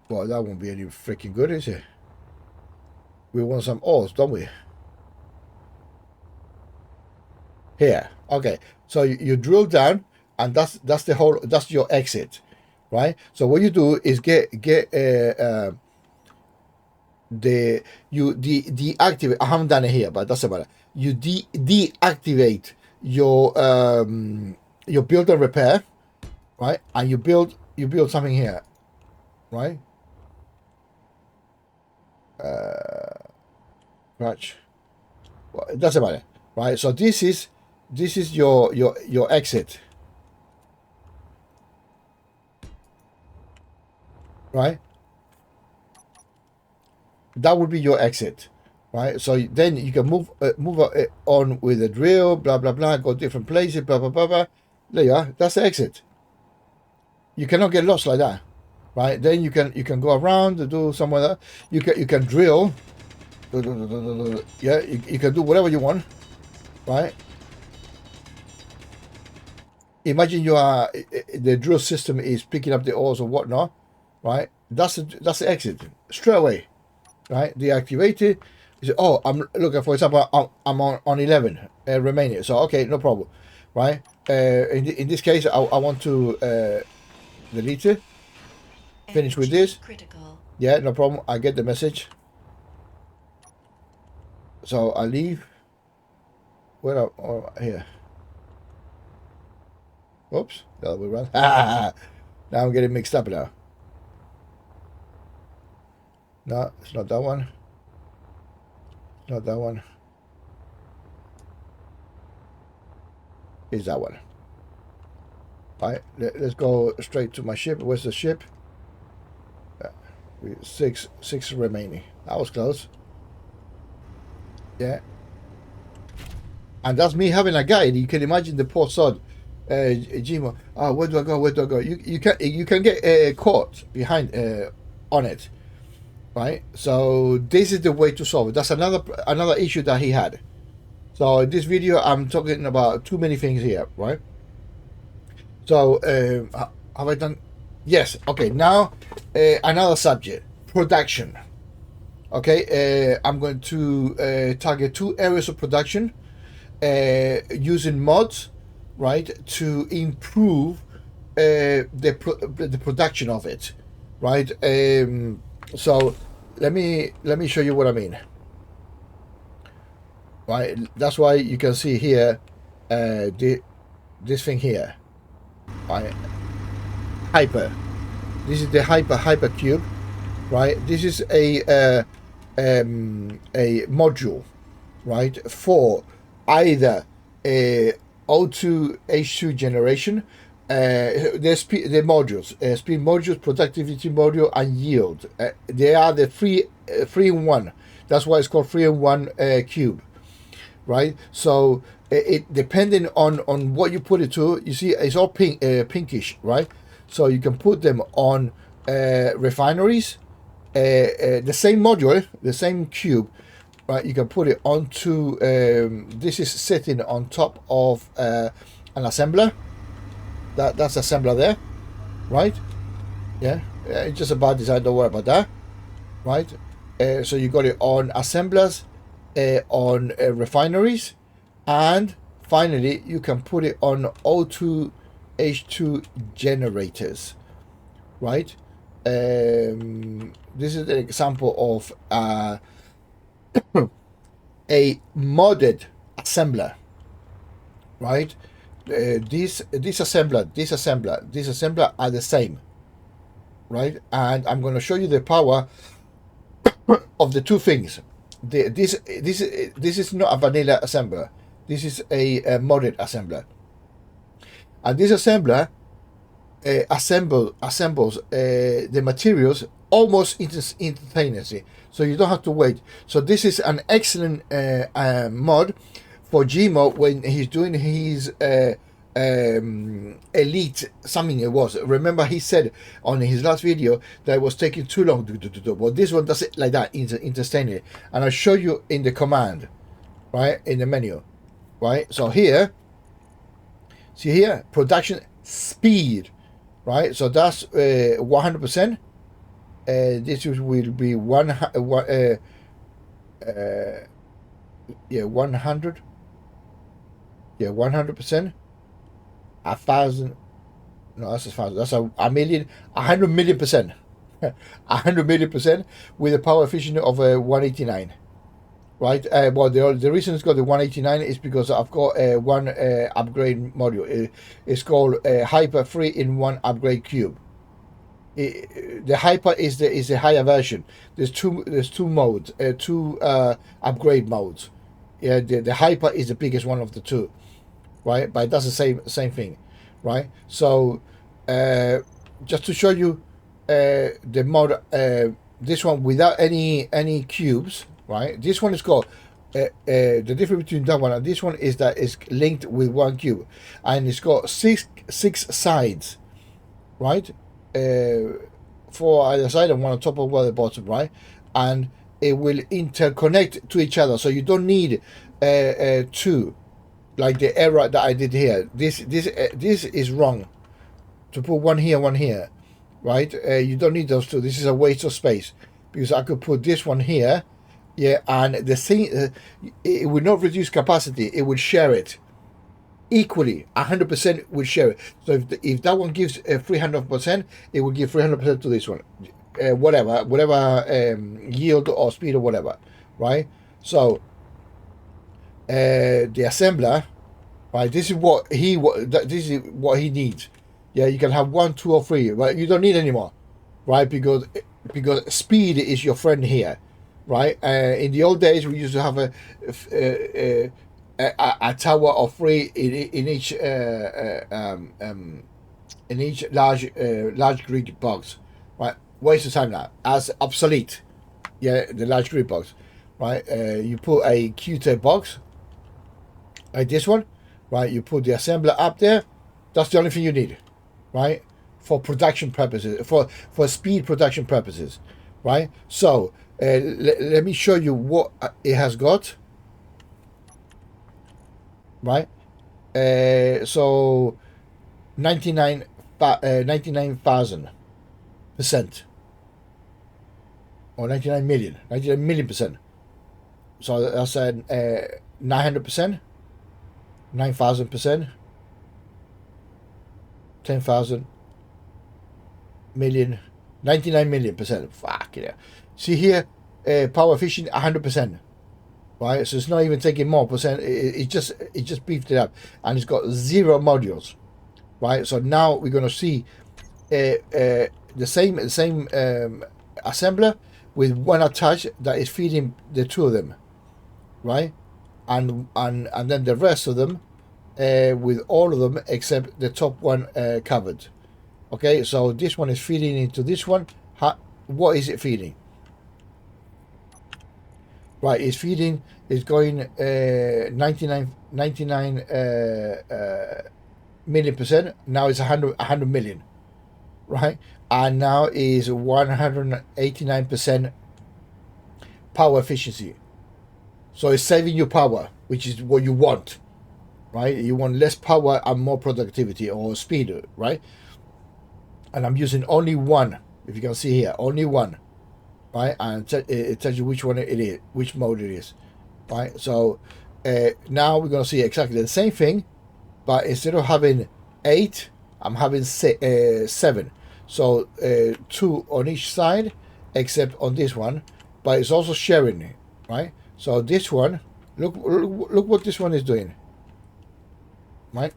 Well, that won't be any freaking good, is it? We want some ores, don't we? Here, okay. So you drill down, and that's your exit, right? So what you do is deactivate. I haven't done it here, but that's about it. You deactivate your build and repair, right? And you build something here, right? Scratch. Well, it doesn't matter, right? So this is your exit, right? That would be your exit, right? So then you can move on with the drill, blah blah blah, go different places, blah blah blah blah. There you are. That's the exit. You cannot get lost like that, right? Then you can go around to do somewhere that you can drill. Yeah, you can do whatever you want, right? Imagine you are the drill system is picking up the ores or whatnot, right? That's the exit straight away, right? Deactivate it. You say, oh, I'm looking, for example, I'm on 11 remaining, so okay, no problem, right? In this case, I want to delete it. Finish with this. Critical. Yeah, no problem. I get the message. So I leave. Where are, oh, here. Whoops, the other way around. Now I'm getting mixed up now. No, it's not that one. Not that one. It's that one. Right, let's go straight to my ship. Where's the ship? Six remaining. That was close. Yeah. And that's me having a guide. You can imagine the poor sod, Jimo. Oh, where do I go? Where do I go? You can get caught behind on it, right? So this is the way to solve it. That's another issue that he had. So in this video, I'm talking about too many things here, right? So have I done? Yes. Okay. Now another subject: production. Okay. I'm going to target 2 areas of production. Using mods, right, to improve the production of it, right? So let me show you what I mean. Right, that's why you can see here this thing here, right? Hyper. This is the hyper cube, right? This is a module, right, for either a O2 H2 generation, the modules, speed modules, productivity module, and yield. They are the three in one. That's why it's called 3-in-1 cube, right? So it depending on what you put it to, you see it's all pinkish, right? So you can put them on refineries, the same module, the same cube. Right, you can put it onto. This is sitting on top of an assembler. That's assembler there, right? Yeah, it's just a bad design. Don't worry about that, right? So you got it on assemblers, on refineries, and finally you can put it on O2 H2 generators, right? This is an example of a modded assembler, right? This assembler are the same, right? And I'm going to show you the power of the two things. This is not a vanilla assembler. This is a modded assembler, and this assembler assembles the materials almost instantaneously, so you don't have to wait. So this is an excellent mod for Jimo when he's doing his elite something. It was, remember he said on his last video that it was taking too long to do. Well, this one does it like that, instantaneously, and I'll show you in the command, right, in the menu, right? So here, see here, production speed, right? So that's 100%. This will be 100. Yeah, 100. Yeah, 100%. 1,000. No, that's 1,000. That's a million. 100 million percent. 100 million percent with a power efficiency of 189. Right. Well, the reason it's got the 189 is because I've got one upgrade module. It's called Hyper 3-in-1 upgrade cube. The hyper is the higher version. There's two modes, two upgrade modes. Yeah, the hyper is the biggest one of the two, right? But it does the same thing, right? So just to show you the mod, this one without any cubes, right? This one is called the difference between that one and this one is that it's linked with one cube, and it's got six sides, right? 4 either side and one on top of one at the bottom, right? And it will interconnect to each other, so you don't need 2, like the error that I did here. This is wrong, to put one here, right? You don't need those 2. This is a waste of space, because I could put this one here, yeah, and the thing it would not reduce capacity, it would share it equally. 100% will share it. So if that one gives 300%, it will give 300% to this one, whatever yield or speed or whatever, right? So the assembler, right? This is what this is what he needs. Yeah, you can have 1, 2, or 3, but you don't need any more, right? Because speed is your friend here, right? In the old days, we used to have a tower of 3 in each large grid box, right? Waste of time now, as obsolete. Yeah, the large grid box, right? You put a Q-tape box like this one, right? You put the assembler up there. That's the only thing you need, right? For production purposes, for speed production purposes, right? So let me show you what it has got, right? So 99,000% or 99 million percent. So that's 900%, 9,000%, 10,000 million, 99 million%. Fuck yeah. See here, power efficient 100%. Right, so it's not even taking more percent. It just beefed it up, and it's got 0 modules. Right, so now we're gonna see the same assembler with one attach that is feeding the 2 of them, right, and then the rest of them with all of them except the top one covered. Okay, so this one is feeding into this one. What is it feeding? Right, it's feeding. It's going 99 million%. Now it's 100 million, right? And now is 189% power efficiency. So it's saving you power, which is what you want, right? You want less power and more productivity or speed, right? And I'm using only one. If you can see here, only one, right? And it tells you which one it is, which mode it is, right? So now we're gonna see exactly the same thing, but instead of having 8, I'm having 7. So 2 on each side, except on this one, but it's also sharing, right? So this one, look what this one is doing, right?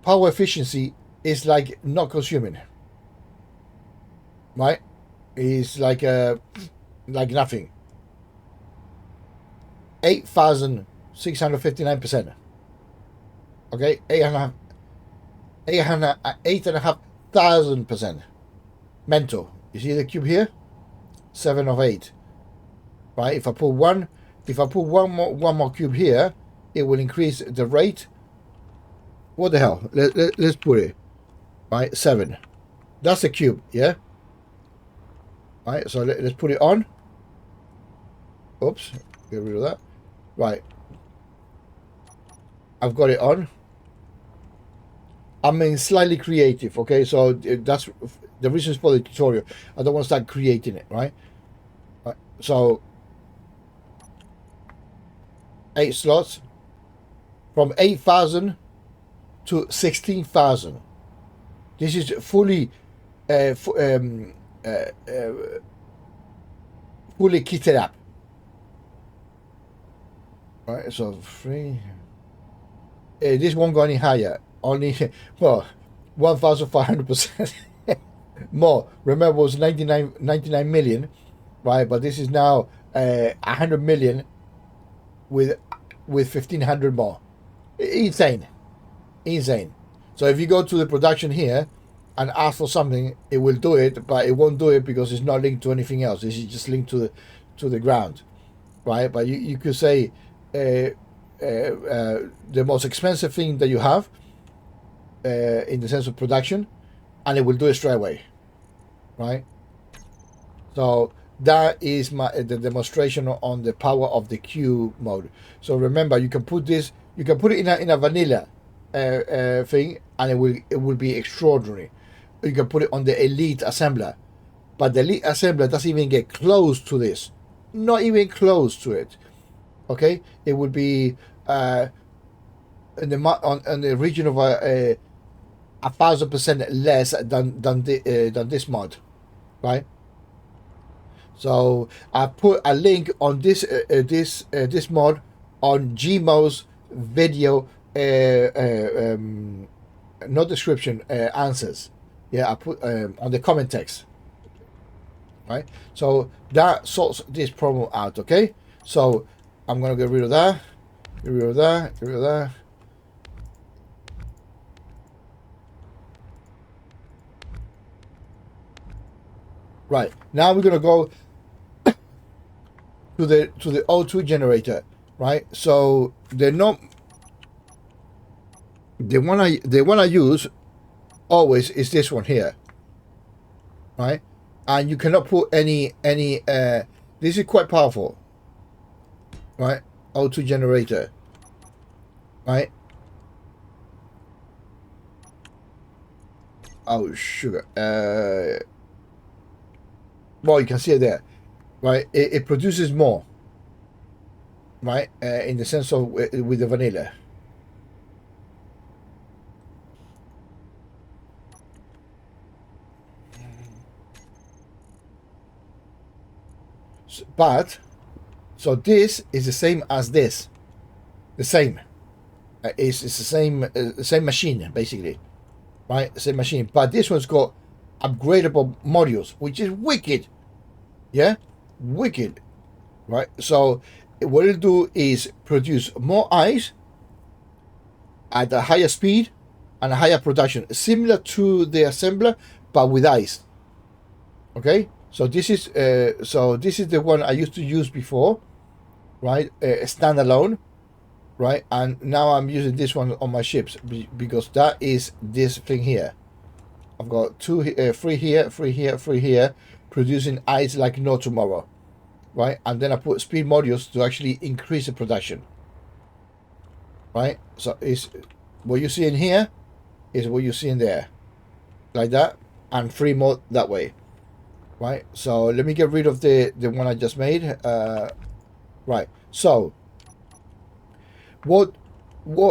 Power efficiency is like not consuming, right? It's like nothing. 8,659%. Okay, 8,500%. Mental. You see the cube here? 7 of 8. Right? If I put one more cube here, it will increase the rate. What the hell? Let's put it. Right, 7. That's the cube, yeah? Right, so let's put it on. Oops, get rid of that. Right. I've got it on. I'm being slightly creative, okay? So that's the reasons for the tutorial. I don't want to start creating it, right? So 8 slots from 8,000 to 16,000. This is fully fully kitted up. Right, so 3. This won't go any higher. Only, well, 1,500% more. Remember, it was 99 million, right? But this is now 100 million with 1,500 more. Insane. So if you go to the production here and ask for something, it will do it, but it won't do it because it's not linked to anything else. It's just linked to the ground, right? But you could say the most expensive thing that you have in the sense of production, and it will do it straight away, right? So that is the demonstration on the power of the Q mode. So remember, you can put it in a vanilla thing, and it will be extraordinary. You can put it on the elite assembler, but the elite assembler doesn't even get close to this, not even close to it. Okay, it would be in the region of 1,000% less than this mod, right? So I put a link on this mod on Gmo's video, not description, answers. Yeah, I put on the comment text. Right, so that sorts this problem out. Okay, so I'm gonna get rid of that, get rid of that, get rid of that. Right, now we're gonna go to the O2 generator. Right, so they're not the one I use always is this one here. Right, and you cannot put any this is quite powerful. Right, O2 generator. Right, oh sugar, well, you can see it there. Right, it produces more. Right, in the sense of with the vanilla. But so this is the same as this, the same. It's the same machine basically, right? Same machine, but this one's got upgradable modules, which is wicked. Yeah, wicked. Right. So what it'll do is produce more ice at a higher speed and a higher production, similar to the assembler, but with ice. Okay. So this is the one I used to use before, right? Standalone, right? And now I'm using this one on my ships because that is this thing here. I've got three here, three here, producing ice like no tomorrow, right? And then I put speed modules to actually increase the production, right? So it's what you see in here is what you see in there, like that, and three more that way, right? So let me get rid of the one I just made. Right. So what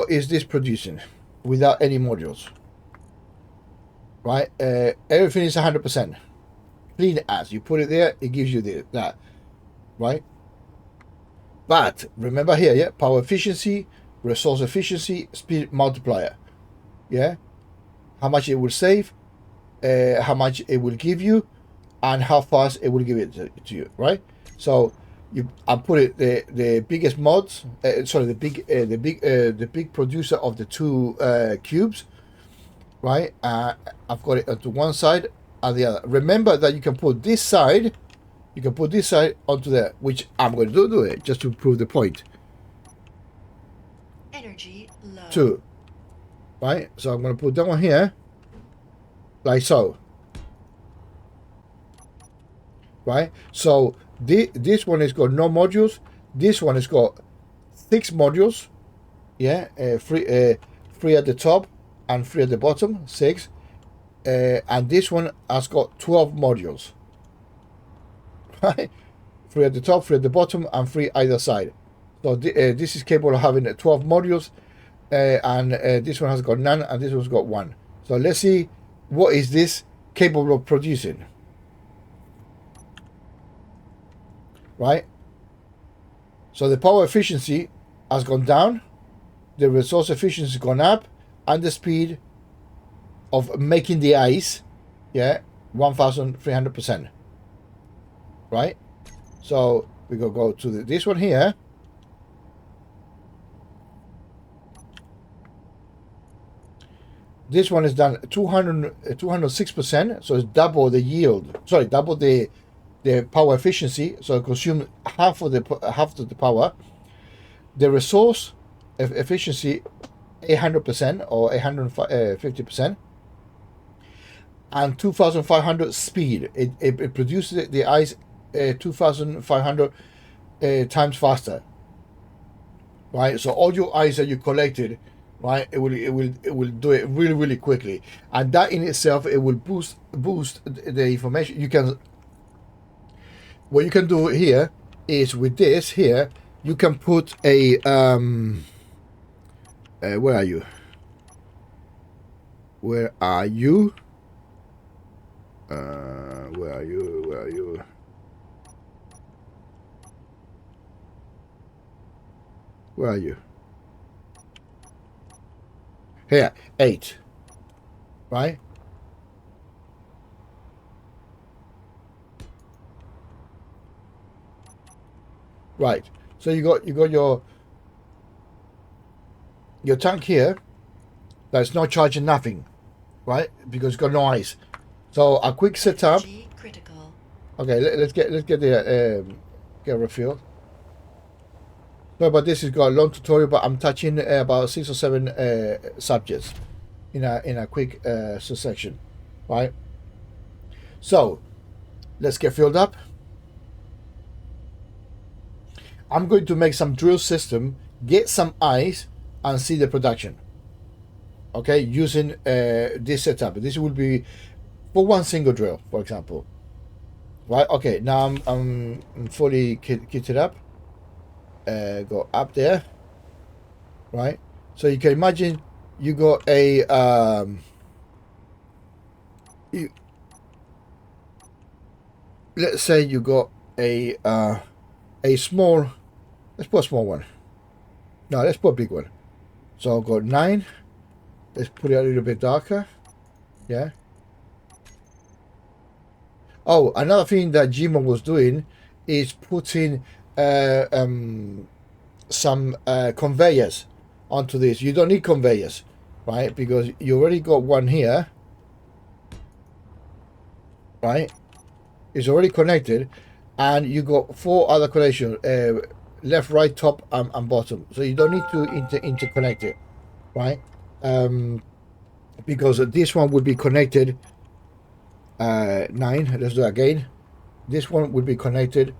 is this producing without any modules? Right. Everything is 100% clean as you put it there. It gives you that, right? But remember here, yeah, power efficiency, resource efficiency, speed multiplier. Yeah, how much it will save, how much it will give you, and how fast it will give it to you, right? So I put it the biggest mods, sorry, the big producer of the two cubes, right? I've got it onto one side and the other. Remember that you can put this side onto there, which I'm going to do it just to prove the point. Energy low. 2, right? So I'm going to put that one here, like so. Right? So this one has got no modules. This one has got 6 modules. Yeah, 3 at the top and 3 at the bottom, 6. And this one has got 12 modules. Right? 3 at the top, 3 at the bottom, and 3 either side. So this is capable of having 12 modules, and this one has got none, and this one's got 1. So let's see what is this capable of producing. Right? So the power efficiency has gone down, the resource efficiency has gone up, and the speed of making the ice, yeah, 1,300%. Right? So we go to this one here. This one is done 206%, so it's double the yield. Sorry, double the power efficiency, so it consumes half of the power. The resource efficiency 800% or 850%, and 2,500 speed. It produces the ice 2,500 times faster. Right, so all your ice that you collected, right, it will do it really quickly, and that in itself it will boost the information. You can, what you can do here is with this here, you can put a where are you? Where are you? Where are you? Where are you? Here, 8. Right? Right. So you got your tank here that's not charging nothing, right? Because it's got no ice. So a quick setup. Critical. Okay, let's get the get refill. No, but this has got a long tutorial, but I'm touching about 6 or 7 subjects in a quick section, right? So let's get filled up. I'm going to make some drill system, get some ice, and see the production. Okay, using this setup. This will be for one single drill, for example. Right. Okay. Now I'm fully kitted up. Go up there. Right. So you can imagine you got a let's say you got a small. Let's put a small one. No, let's put a big one. So I've got 9. Let's put it a little bit darker. Yeah. Oh, another thing that Jimo was doing is putting some conveyors onto this. You don't need conveyors, right? Because you already got one here, right? It's already connected, and you got 4 other connections, left, right, top, and bottom. So you don't need to interconnect it, right? Because this one would be connected 9. Let's do it again. This one would be connected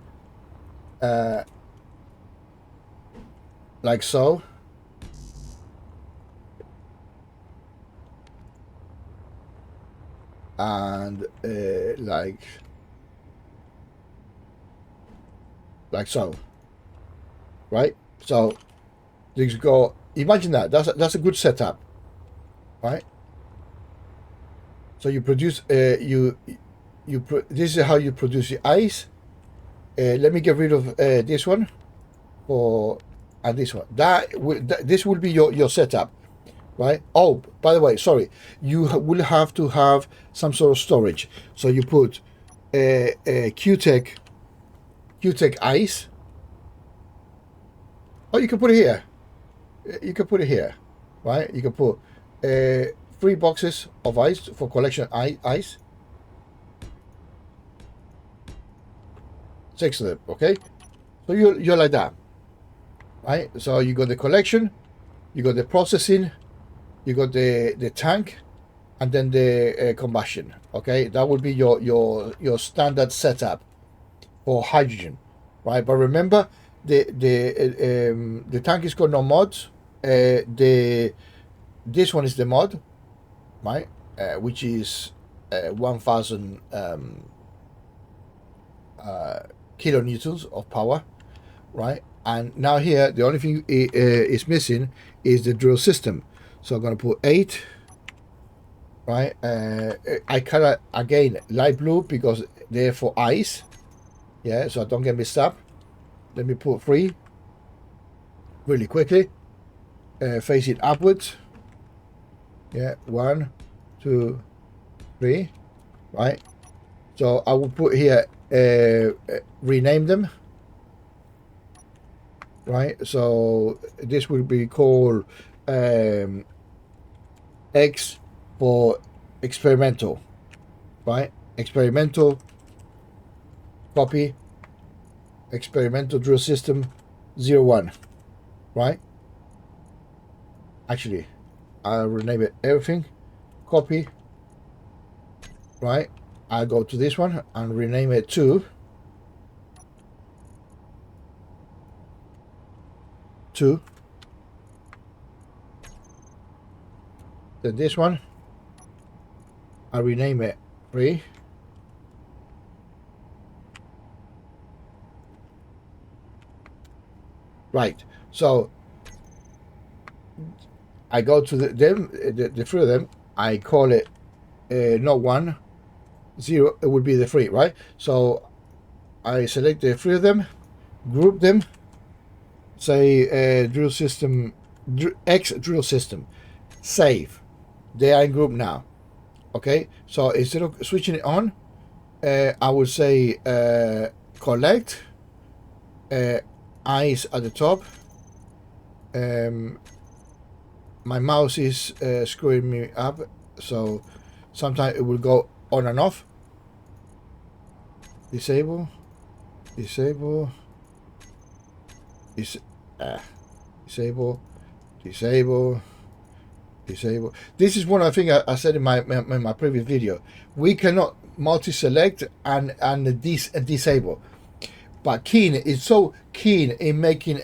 like so. And like so, right? So you go. Imagine that. That's a good setup, right? So you produce this is how you produce the ice. Let me get rid of this one, and this one. This will be your setup, right? Oh, by the way, sorry, you will have to have some sort of storage. So you put Q-Tech ice. Oh, you can put it here. You can put it here, right? You can put 3 boxes of ice for collection ice. 6 of them, okay? So you're like that, right? So you got the collection, you got the processing, you got the tank, and then the combustion. Okay, that would be your standard setup for hydrogen, right? But remember, the tank is got no mods. This one is the mod, right? Which is 1,000 kilonewtons of power, right? And now here the only thing is missing is the drill system. So I'm going to put 8, right? I color again light blue because they're for ice, yeah, so I don't get mixed up. Let me put 3 really quickly, face it upwards. Yeah, 1, 2, 3, right? So I will put here rename them, right? So this will be called X for experimental, right? Experimental, copy, experimental drill system 01, right? Actually, I'll rename it everything, copy, right? I'll go to this one and rename it to 2. Then this one, I'll rename it 3. Right. So I go to the 3 of them. I call it not 1, 0. It would be the 3, right? So I select the 3 of them, group them, say drill system, X drill system, save. They are in group now. Okay, so instead of switching it on, I would say collect, eyes at the top. My mouse is screwing me up, so sometimes it will go on and off. Disable, disable, disable, disable, disable. This is one of the things I said in my previous video. We cannot multi-select and disable. But Keen is so keen in making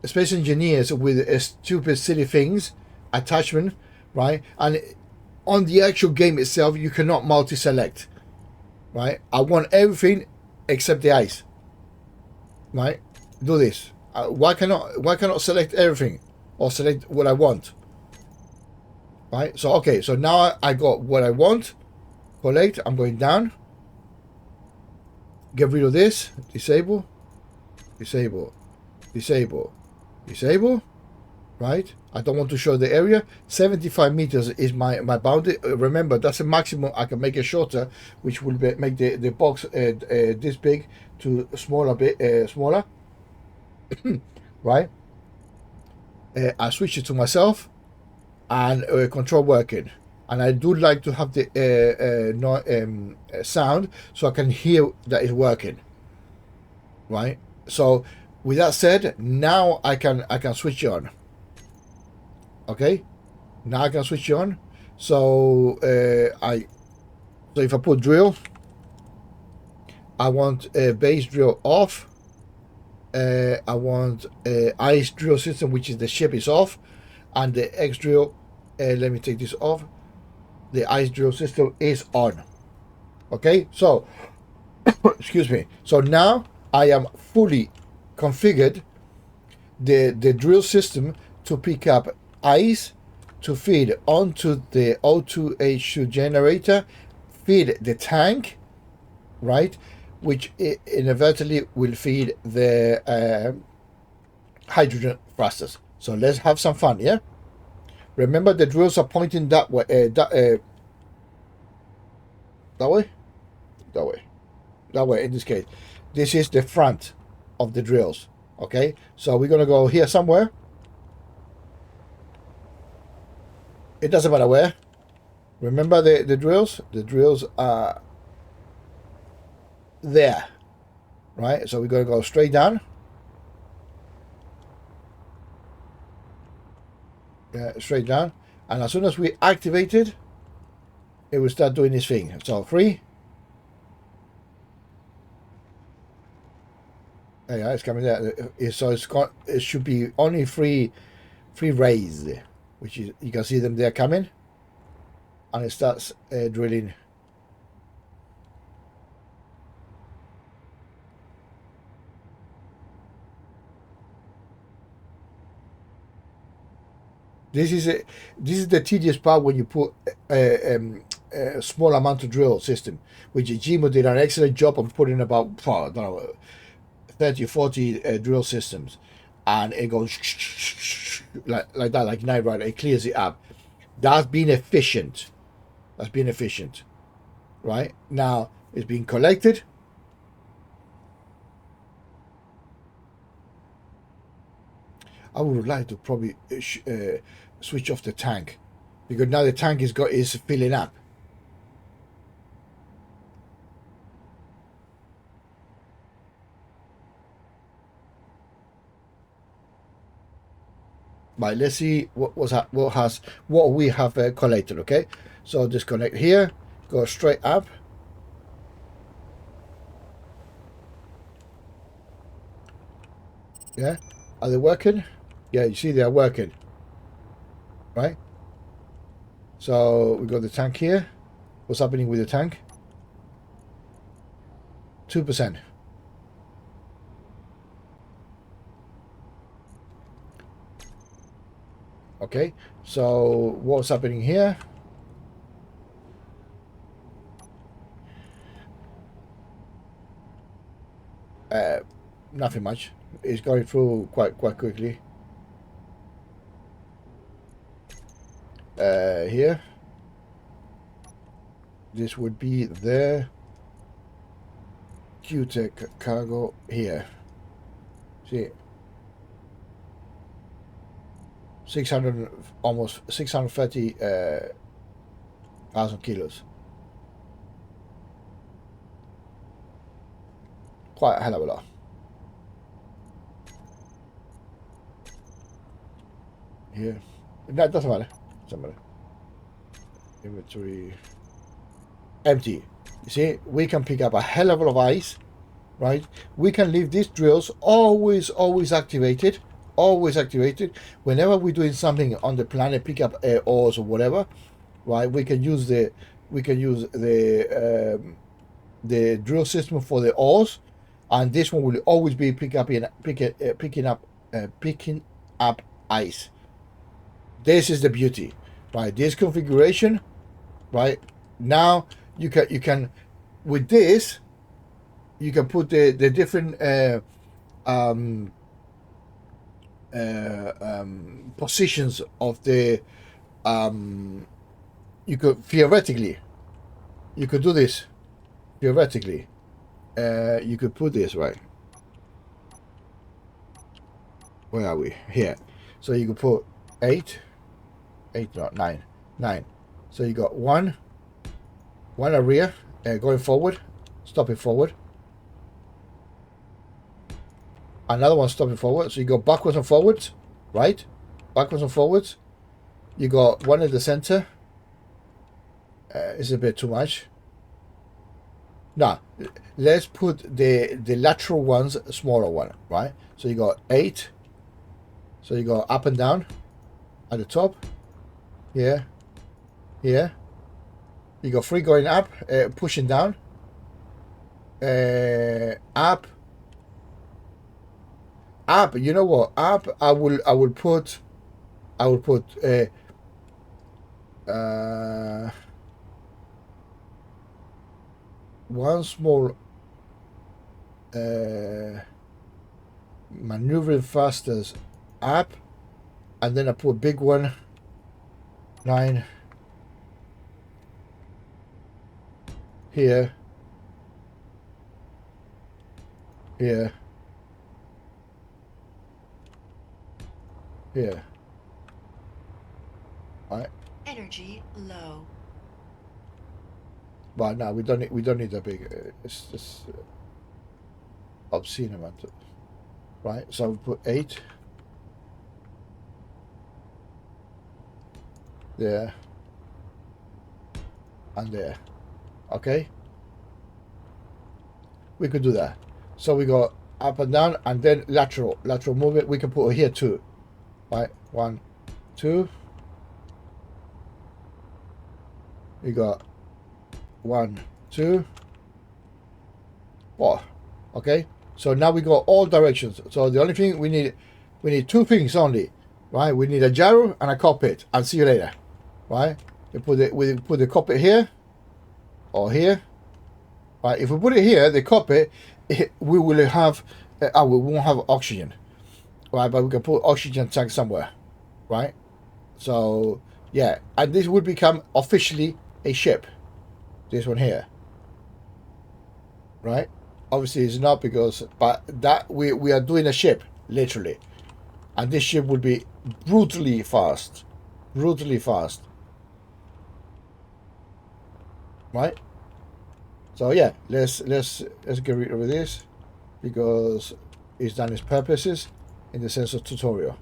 Space Engineers with stupid silly things, attachment, right? And on the actual game itself, you cannot multi-select, right? I want everything except the eyes, right? Do this. Why cannot select everything or select what I want, right? So okay, so now I got what I want. Collect. I'm going down. Get rid of this. Disable. Disable. Disable. Disable. Right? I don't want to show the area. 75 meters is my boundary. Remember, that's a maximum. I can make it shorter, which will make the box this big to smaller bit smaller. Right? I switch it to myself and control working. And I do like to have the sound so I can hear that it's working. Right? So with that said, now I can switch it on. Okay, now I can switch it on. So so if I put drill, I want base drill off. I want ice drill system, which is the ship, is off, and the X drill. Let me take this off. The ice drill system is on. Okay, so excuse me. So now I am fully configured the drill system to pick up ice, to feed onto the O2H2 generator, feed the tank, right, which inadvertently will feed the hydrogen thrusters. So let's have some fun, yeah? Remember, the drills are pointing that way, that way, that way. In this case, this is the front of the drills. Okay, so we're gonna go here somewhere. It doesn't matter where. Remember the drills? The drills are there, right? So we're gonna go straight down. Yeah, straight down. And as soon as we activate it, it will start doing this thing. So 3. Yeah, it's coming there. So it should be only three rays, which is, you can see them there coming, and it starts drilling. This is the tedious part when you put a small amount of drill system, which Gmo did an excellent job of putting about, I don't know, 30 or 40 drill systems, and it goes like that, like Knight Rider. It clears it up. That's been efficient. Right now, it's being collected. I would like to probably switch off the tank, because now the tank is filling up. Right, let's see what we have collected. Okay, so disconnect here, go straight up. Yeah, are they working? Yeah, you see they are working, right? So we got the tank here. What's happening with the tank? 2%. Okay, so what's happening here? nothing much. It's going through quite quickly. Here, this would be the QTech cargo here. See, 600, almost 630,000 kilos. Quite a hell of a lot. Here, no, it doesn't matter. Doesn't matter. Inventory empty. You see, we can pick up a hell of a lot of ice, right? We can leave these drills always activated, whenever we're doing something on the planet, pick up ores or whatever, right? We can use the drill system for the ores, and this one will always be picking up ice. This is the beauty, right? This configuration, right? Now you can with this you can put the different positions of the you could theoretically do this. Theoretically, you could put this right. Where are we? Here. So you could put 8, not 9. So you got one area going forward, stopping forward. Another one stopping forward. So you go backwards and forwards, right? Backwards and forwards. You got one in the center. It's a bit too much. Now, let's put the lateral ones, smaller one, right? So you got 8. So you go up and down at the top. Here. Here. You got 3 going up, pushing down. Up. Up. You know what? Up. I will put one small maneuvering thrusters up, and then I put a big one 9 here, here, here. Right. Energy low. But no, we don't need that big. It's just obscene amount. Right. So we put 8 there and there. Okay. We could do that. So we go up and down, and then lateral movement. We can put it here too. Right. 1, 2. You got 1, 2, 4. Okay, so now we go all directions. So the only thing we need 2 things only, right? We need a gyro and a cockpit, and see you later, right? We put the cockpit here or here, right? If we put it here, the cockpit, we will have we won't have oxygen, right? But we can put oxygen tank somewhere, right? So yeah, and this would become officially a ship. This one here, right? Obviously it's not, because but that we are doing a ship literally, and this ship will be brutally fast, right? So yeah, let's get rid of this, because it's done its purposes in the sense of tutorial,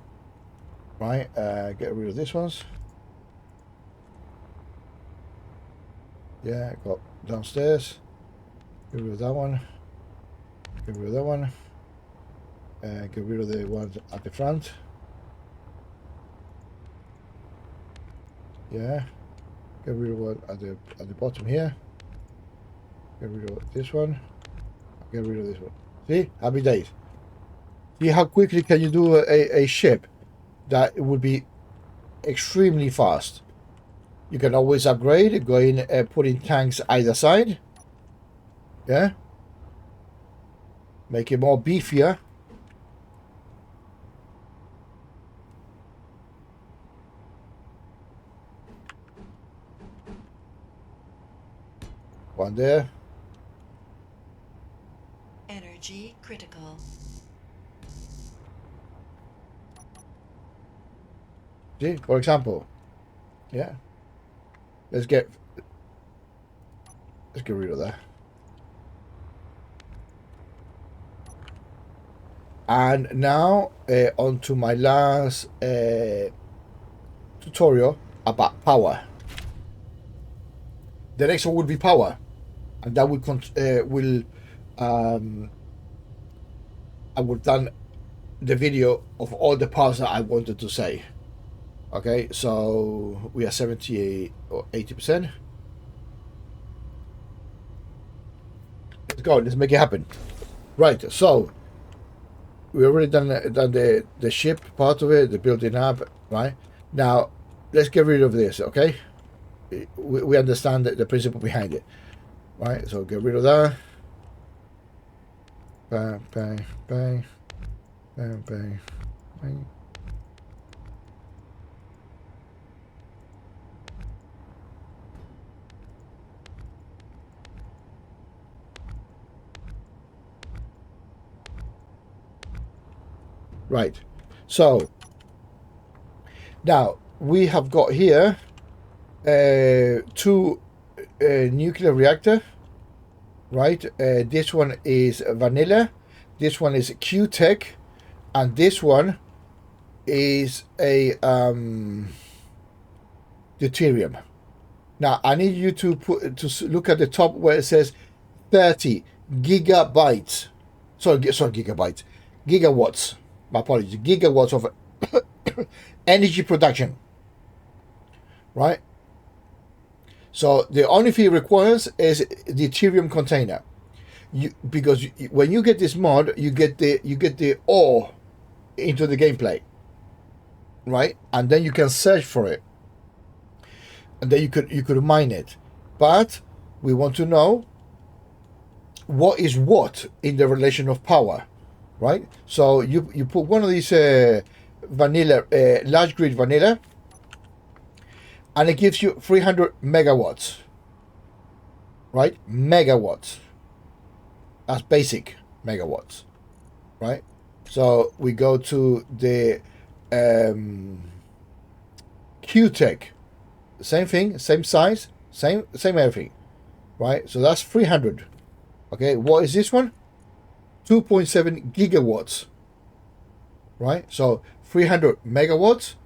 right? Get rid of these ones. Yeah, go downstairs. Get rid of that one. Get rid of that one. Get rid of the ones at the front. Yeah. Get rid of one at the bottom here. Get rid of this one. Get rid of this one. See? Happy days. See how quickly can you do a ship that would be extremely fast. You can always upgrade, going putting tanks either side. Yeah. Make it more beefier, One there. Energy critical. See, for example, yeah. Let's get rid of that. And now on to my last tutorial about power. The next one will be power, and that will I will done the video of all the parts that I wanted to say. Okay, so we are 78 or 80%. Let's go. Let's make it happen. Right. So we already done the ship part of it, the building up. Right now, let's get rid of this. Okay, we understand the principle behind it. Right. So get rid of that. Bang, bang, bang, bang, bang, bang. Right, so now we have got here two nuclear reactor, right? This one is vanilla, this one is Q-Tech, and this one is a deuterium. Now I need you to look at the top where it says 30 gigabytes. Sorry, gigabytes, gigawatts. My apologies, gigawatts of energy production, right? So the only thing it requires is the deuterium container. Because when you get this mod, you get the ore into the gameplay, right? And then you can search for it, and then you could mine it. But we want to know what is what in the relation of power. Right, so you put one of these vanilla, large grid vanilla, and it gives you 300 megawatts. Right, megawatts. That's basic megawatts. Right, so we go to the Q-Tech, same thing, same size, same everything. Right, so that's 300. Okay, what is this one? 2.7 gigawatts, right? So 300 megawatts,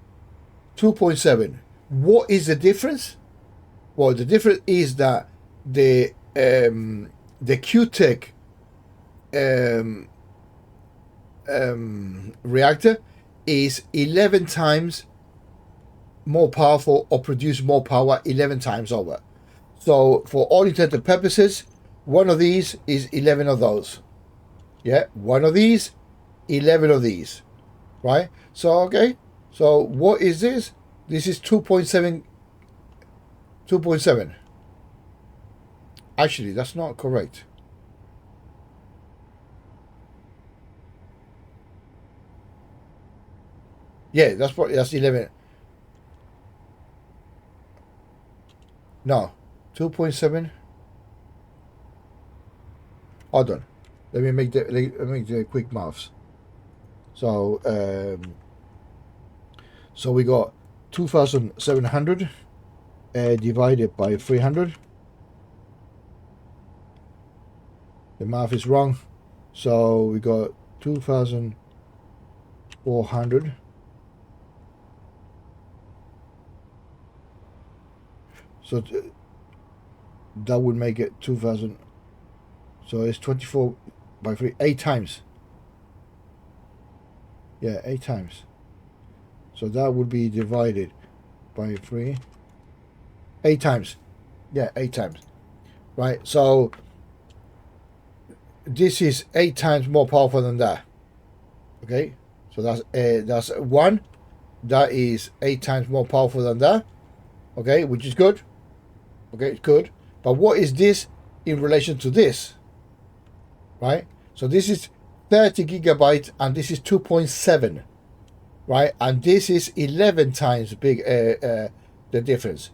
2.7. What is the difference? Well, the difference is that the Q-Tech reactor is 11 times more powerful, or produce more power 11 times over. So for all intents and purposes, one of these is 11 of those. Yeah, one of these, 11 of these, right? So, okay, so what is this? This is 2.7. 2.7. Actually, that's not correct. Yeah, that's 11. No, 2.7. Hold on. Let me make the quick maths. So so we got 2,700 divided by 300. The math is wrong. So we got 2,400. So that would make it 2,000. So it's 24 by 3, 8 times. Yeah, 8 times. So that would be divided by 3. 8 times. Yeah, 8 times. Right, so this is 8 times more powerful than that. Okay, so that's 1. That is 8 times more powerful than that. Okay, which is good. Okay, it's good. But what is this in relation to this? Right, so this is 30 gigabytes and this is 2.7, right? And this is 11 times big the difference.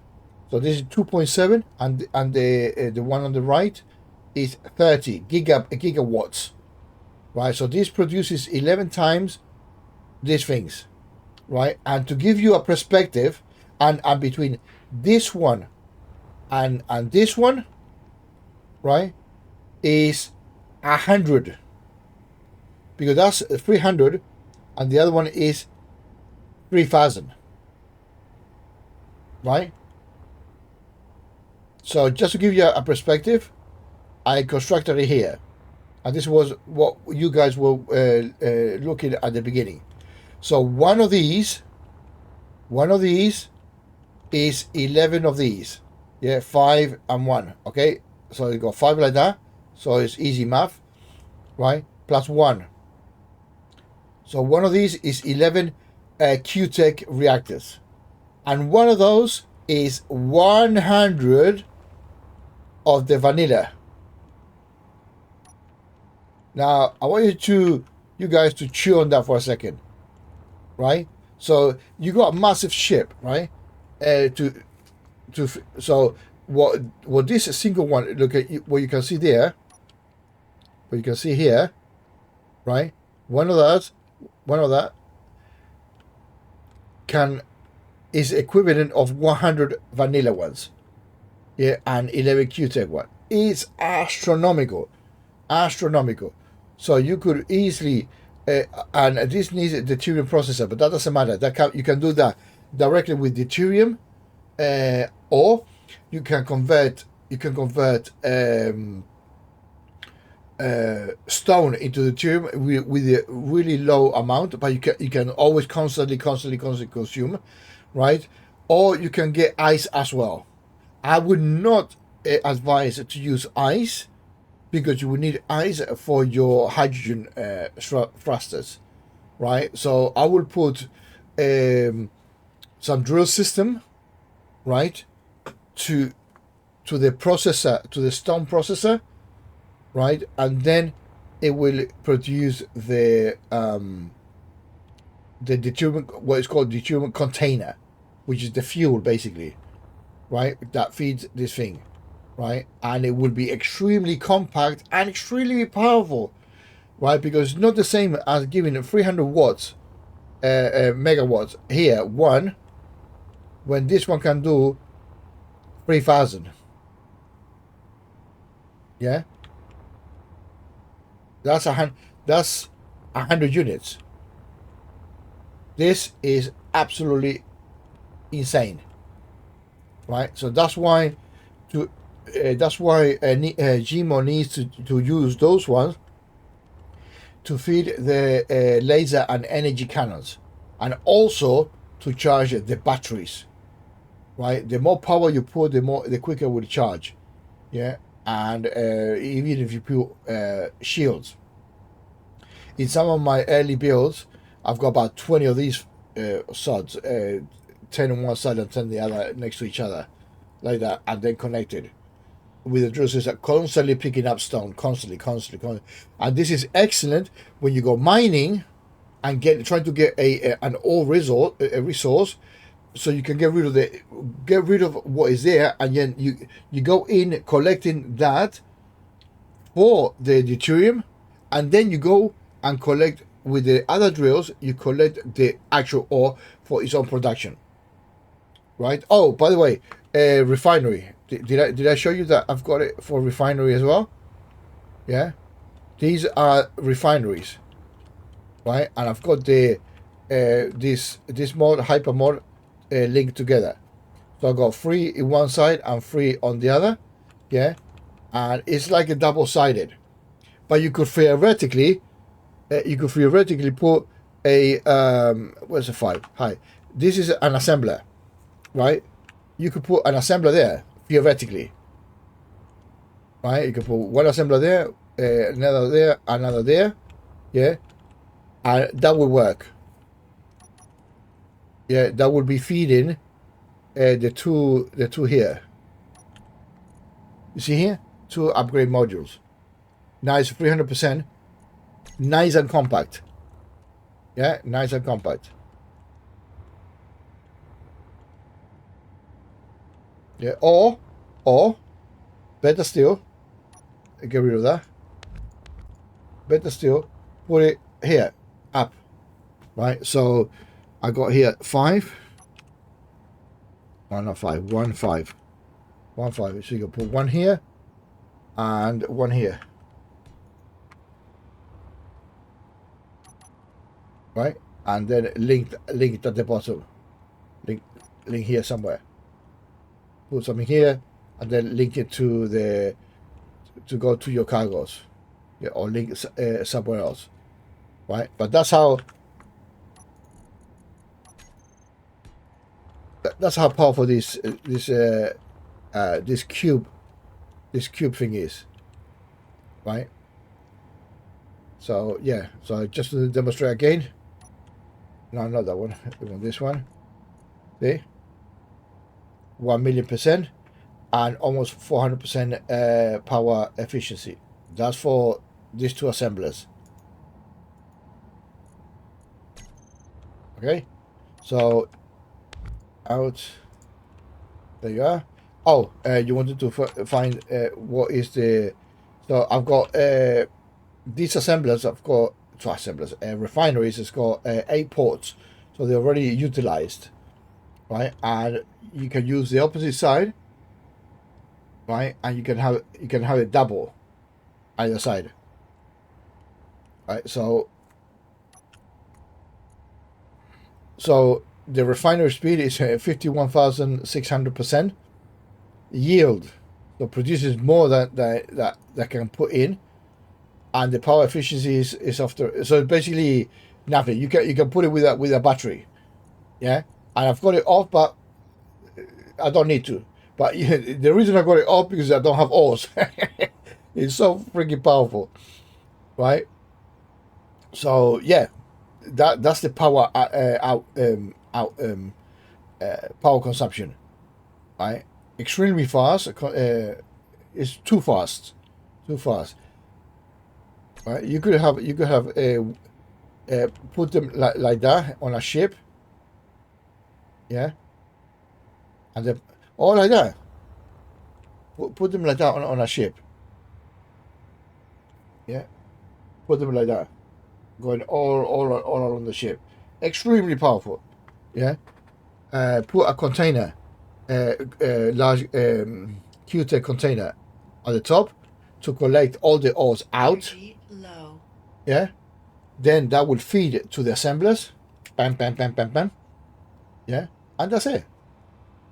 So this is 2.7, and the one on the right is 30 gigawatts, right? So this produces 11 times these things, right? And to give you a perspective, and between this one and this one, right, is 100, because that's 300, and the other one is 3,000, right? So just to give you a perspective, I constructed it here, and this was what you guys were looking at the beginning. So one of these is 11 of these, yeah, 5 and 1. Okay, so you got 5 like that, so it's easy math, right? Plus 1, so one of these is 11 QTech reactors, and one of those is 100 of the vanilla. Now I want you guys to chew on that for a second, right? So you got a massive ship, right? So what this single one, look at what you can see there, what you can see here, right? One of that is equivalent of 100 vanilla ones, yeah, and 11 QTech one. It's astronomical. So you could easily, and this needs a deuterium processor, but that doesn't matter. You can do that directly with deuterium, or you can convert stone into deuterium with a really low amount, but you can always constantly consume, right? Or you can get ice as well. I would not advise to use ice, because you would need ice for your hydrogen thrusters, right? So I will put some drill system, right, to the processor, to the stone processor, right, and then it will produce the deuterium, what is called deuterium container, which is the fuel basically, right, that feeds this thing, right? And it will be extremely compact and extremely powerful, right? Because it's not the same as giving 300 watts, megawatts here, one, when this one can do 3,000. Yeah, that's 100 units. This is absolutely insane, right? So that's why GMO needs to use those ones to feed the laser and energy cannons, and also to charge the batteries, right? The more power you put, the quicker it will charge, yeah. And even if you put shields, in some of my early builds, I've got about 20 of these sods, 10 on one side and 10 on the other, next to each other, like that, and then connected with the drill system, constantly picking up stone, constantly. And this is excellent when you go mining and trying to get an ore resource, so you can get rid of what is there, and then you go in collecting that for the deuterium, and then you go and collect with the other drills. You collect the actual ore for its own production, right? Oh, by the way, refinery. Did I show you that I've got it for refinery as well? Yeah, these are refineries, right? And I've got the this mod, hyper mod, linked together. So I got 3 in one side and 3 on the other, yeah, and it's like a double-sided. But you could theoretically put a where's the 5? Hi, this is an assembler, right? You could put an assembler there theoretically, right? You could put one assembler there, another there, yeah, and that would work. Yeah, that would be feeding the two here. You see here, 2 upgrade modules. Nice, 300%. Nice and compact. Yeah, nice and compact. Yeah, or better still, get rid of that. Better still, put it here, up, right? So I got here 5. Oh, not 5, 1, 5. 1, 5. So you can put one here and one here, right? And then link it at the bottom. Link here somewhere. Put something here, and then link it to go to your cargos, yeah, or link somewhere else, right? But that's how powerful this cube thing is, right? So yeah, so just to demonstrate again. No, not that one. We want this one. See, 1,000,000%, and almost 400% power efficiency. That's for these two assemblers. Okay, so out. There you are. Oh, you wanted to find what is the. So I've got these assemblers. I've got two assemblers. Refineries has got 8 ports, so they're already utilized, right? And you can use the opposite side, right? And you can have it double either side, right? So the refinery speed is 51,600% yield, so produces more than that can put in, and the power efficiency is after. So basically nothing. You can put it with a battery, yeah. And I've got it off, but I don't need to. But the reason I got it off because I don't have ores. It's so freaking powerful, right? So yeah, that's the power power consumption, right? Extremely fast. It's too fast, right? You could have put them like that on a ship, yeah, and then all like that. Put them like that on a ship, yeah. Put them like that, going all around the ship. Extremely powerful, yeah. Put a container, large Q-Tech container on the top to collect all the ores out. Energy low. Yeah. Then that will feed to the assemblers. Bam, bam, bam, bam, bam. Yeah. And that's it.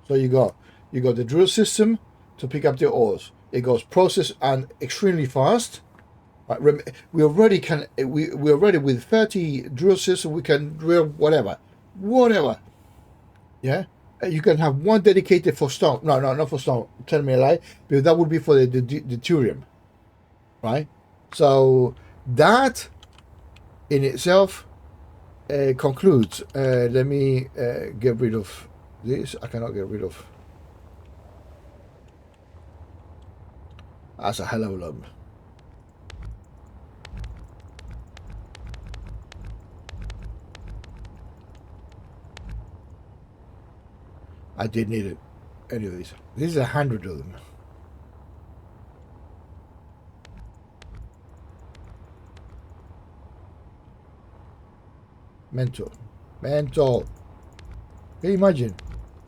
So you got the drill system to pick up the ores. It goes process and extremely fast. Right, we already with 30 drill systems. We can drill whatever. Yeah. You can have one dedicated for stone. No, not for stone. Tell me a lie. Because that would be for the deuterium, right? So that in itself concludes. Let me get rid of this. I cannot get rid of. That's a hell of a lot. I didn't need it. Any of these. This is 100 of them. Mental. Can you imagine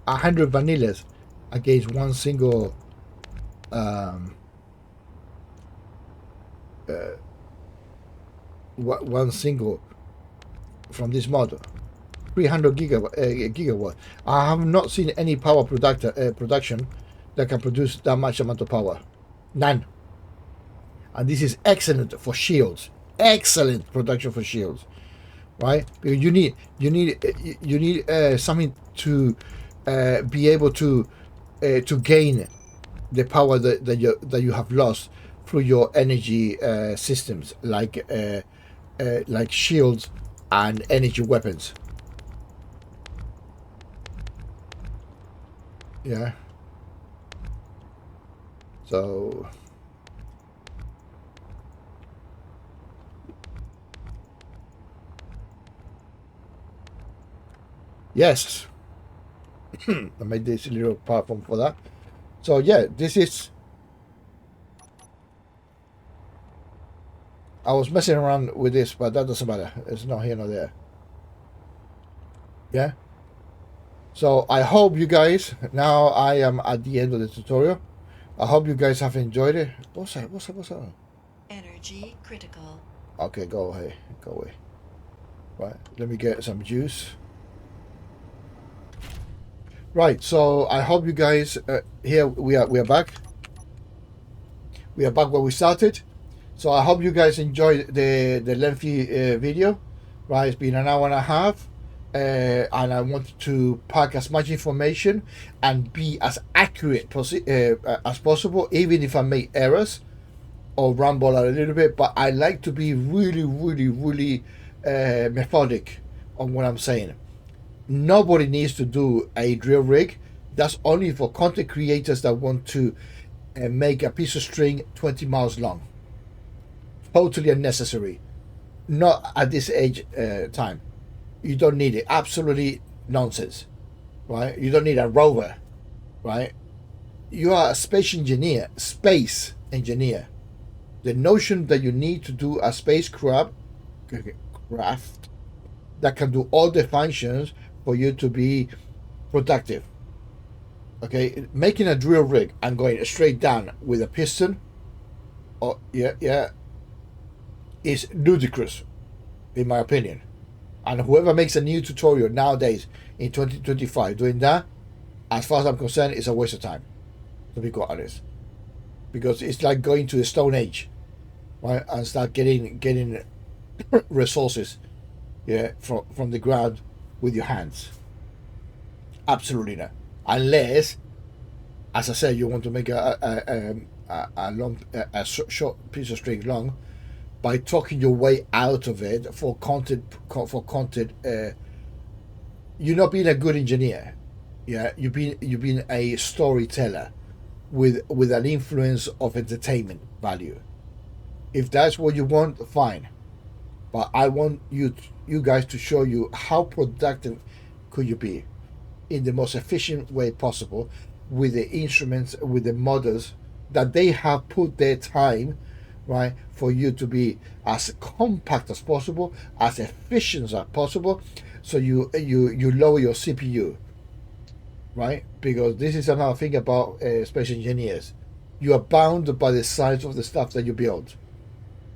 100 vanillas against one single one single from this model? 300 gigawatt. I have not seen any power production that can produce that much amount of power. None. And this is excellent for shields. Excellent production for shields, right? Because you need something to be able to gain the power that you have lost through your energy systems, like shields and energy weapons. Yeah. So yes, I made this little platform for that. So yeah, this is. I was messing around with this, but that doesn't matter. It's not here nor there. Yeah. So I hope you guys. Now I am at the end of the tutorial. I hope you guys have enjoyed it. What's that? What's that? What's that? Energy critical. Okay, go away. Go away. Right. Let me get some juice. Right. So I hope you guys. Here we are. We are back. We are back where we started. So I hope you guys enjoyed the lengthy video. Right. It's been an hour and a half. And I wanted to pack as much information and be as accurate as possible, even if I make errors or ramble a little bit. But I like to be really, really, really methodic on what I'm saying. Nobody needs to do a drill rig. That's only for content creators that want to make a piece of string 20 miles long. Totally unnecessary. Not at this age time. You don't need it. Absolutely nonsense, right? You don't need a rover, right? You are a space engineer. The notion that you need to do a spacecraft that can do all the functions for you to be productive. Okay, making a drill rig and going straight down with a piston, is ludicrous, in my opinion. And whoever makes a new tutorial nowadays in 2025 doing that, as far as I'm concerned, is a waste of time, to be quite honest. Because it's like going to the Stone Age, right, and start getting resources, from the ground with your hands. Absolutely not. Unless, as I said, you want to make a short piece of string long, by talking your way out of it for content. You're not being a good engineer. Yeah, you've been a storyteller with an influence of entertainment value. If that's what you want, fine. But I want you guys to show you how productive could you be in the most efficient way possible with the instruments, with the models that they have put their time, right, for you to be as compact as possible, as efficient as possible, so you lower your CPU, right? Because this is another thing about space engineers. You are bound by the size of the stuff that you build,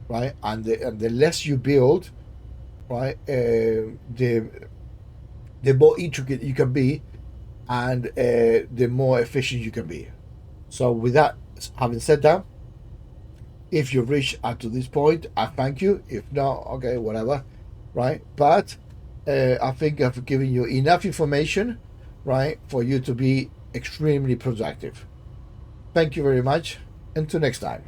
right? And the less you build, right, the more intricate you can be, and the more efficient you can be. So with that, having said that, if you've reached up to this point, I thank you. If not, okay, whatever, right? But I think I've given you enough information, right, for you to be extremely productive. Thank you very much. Until next time.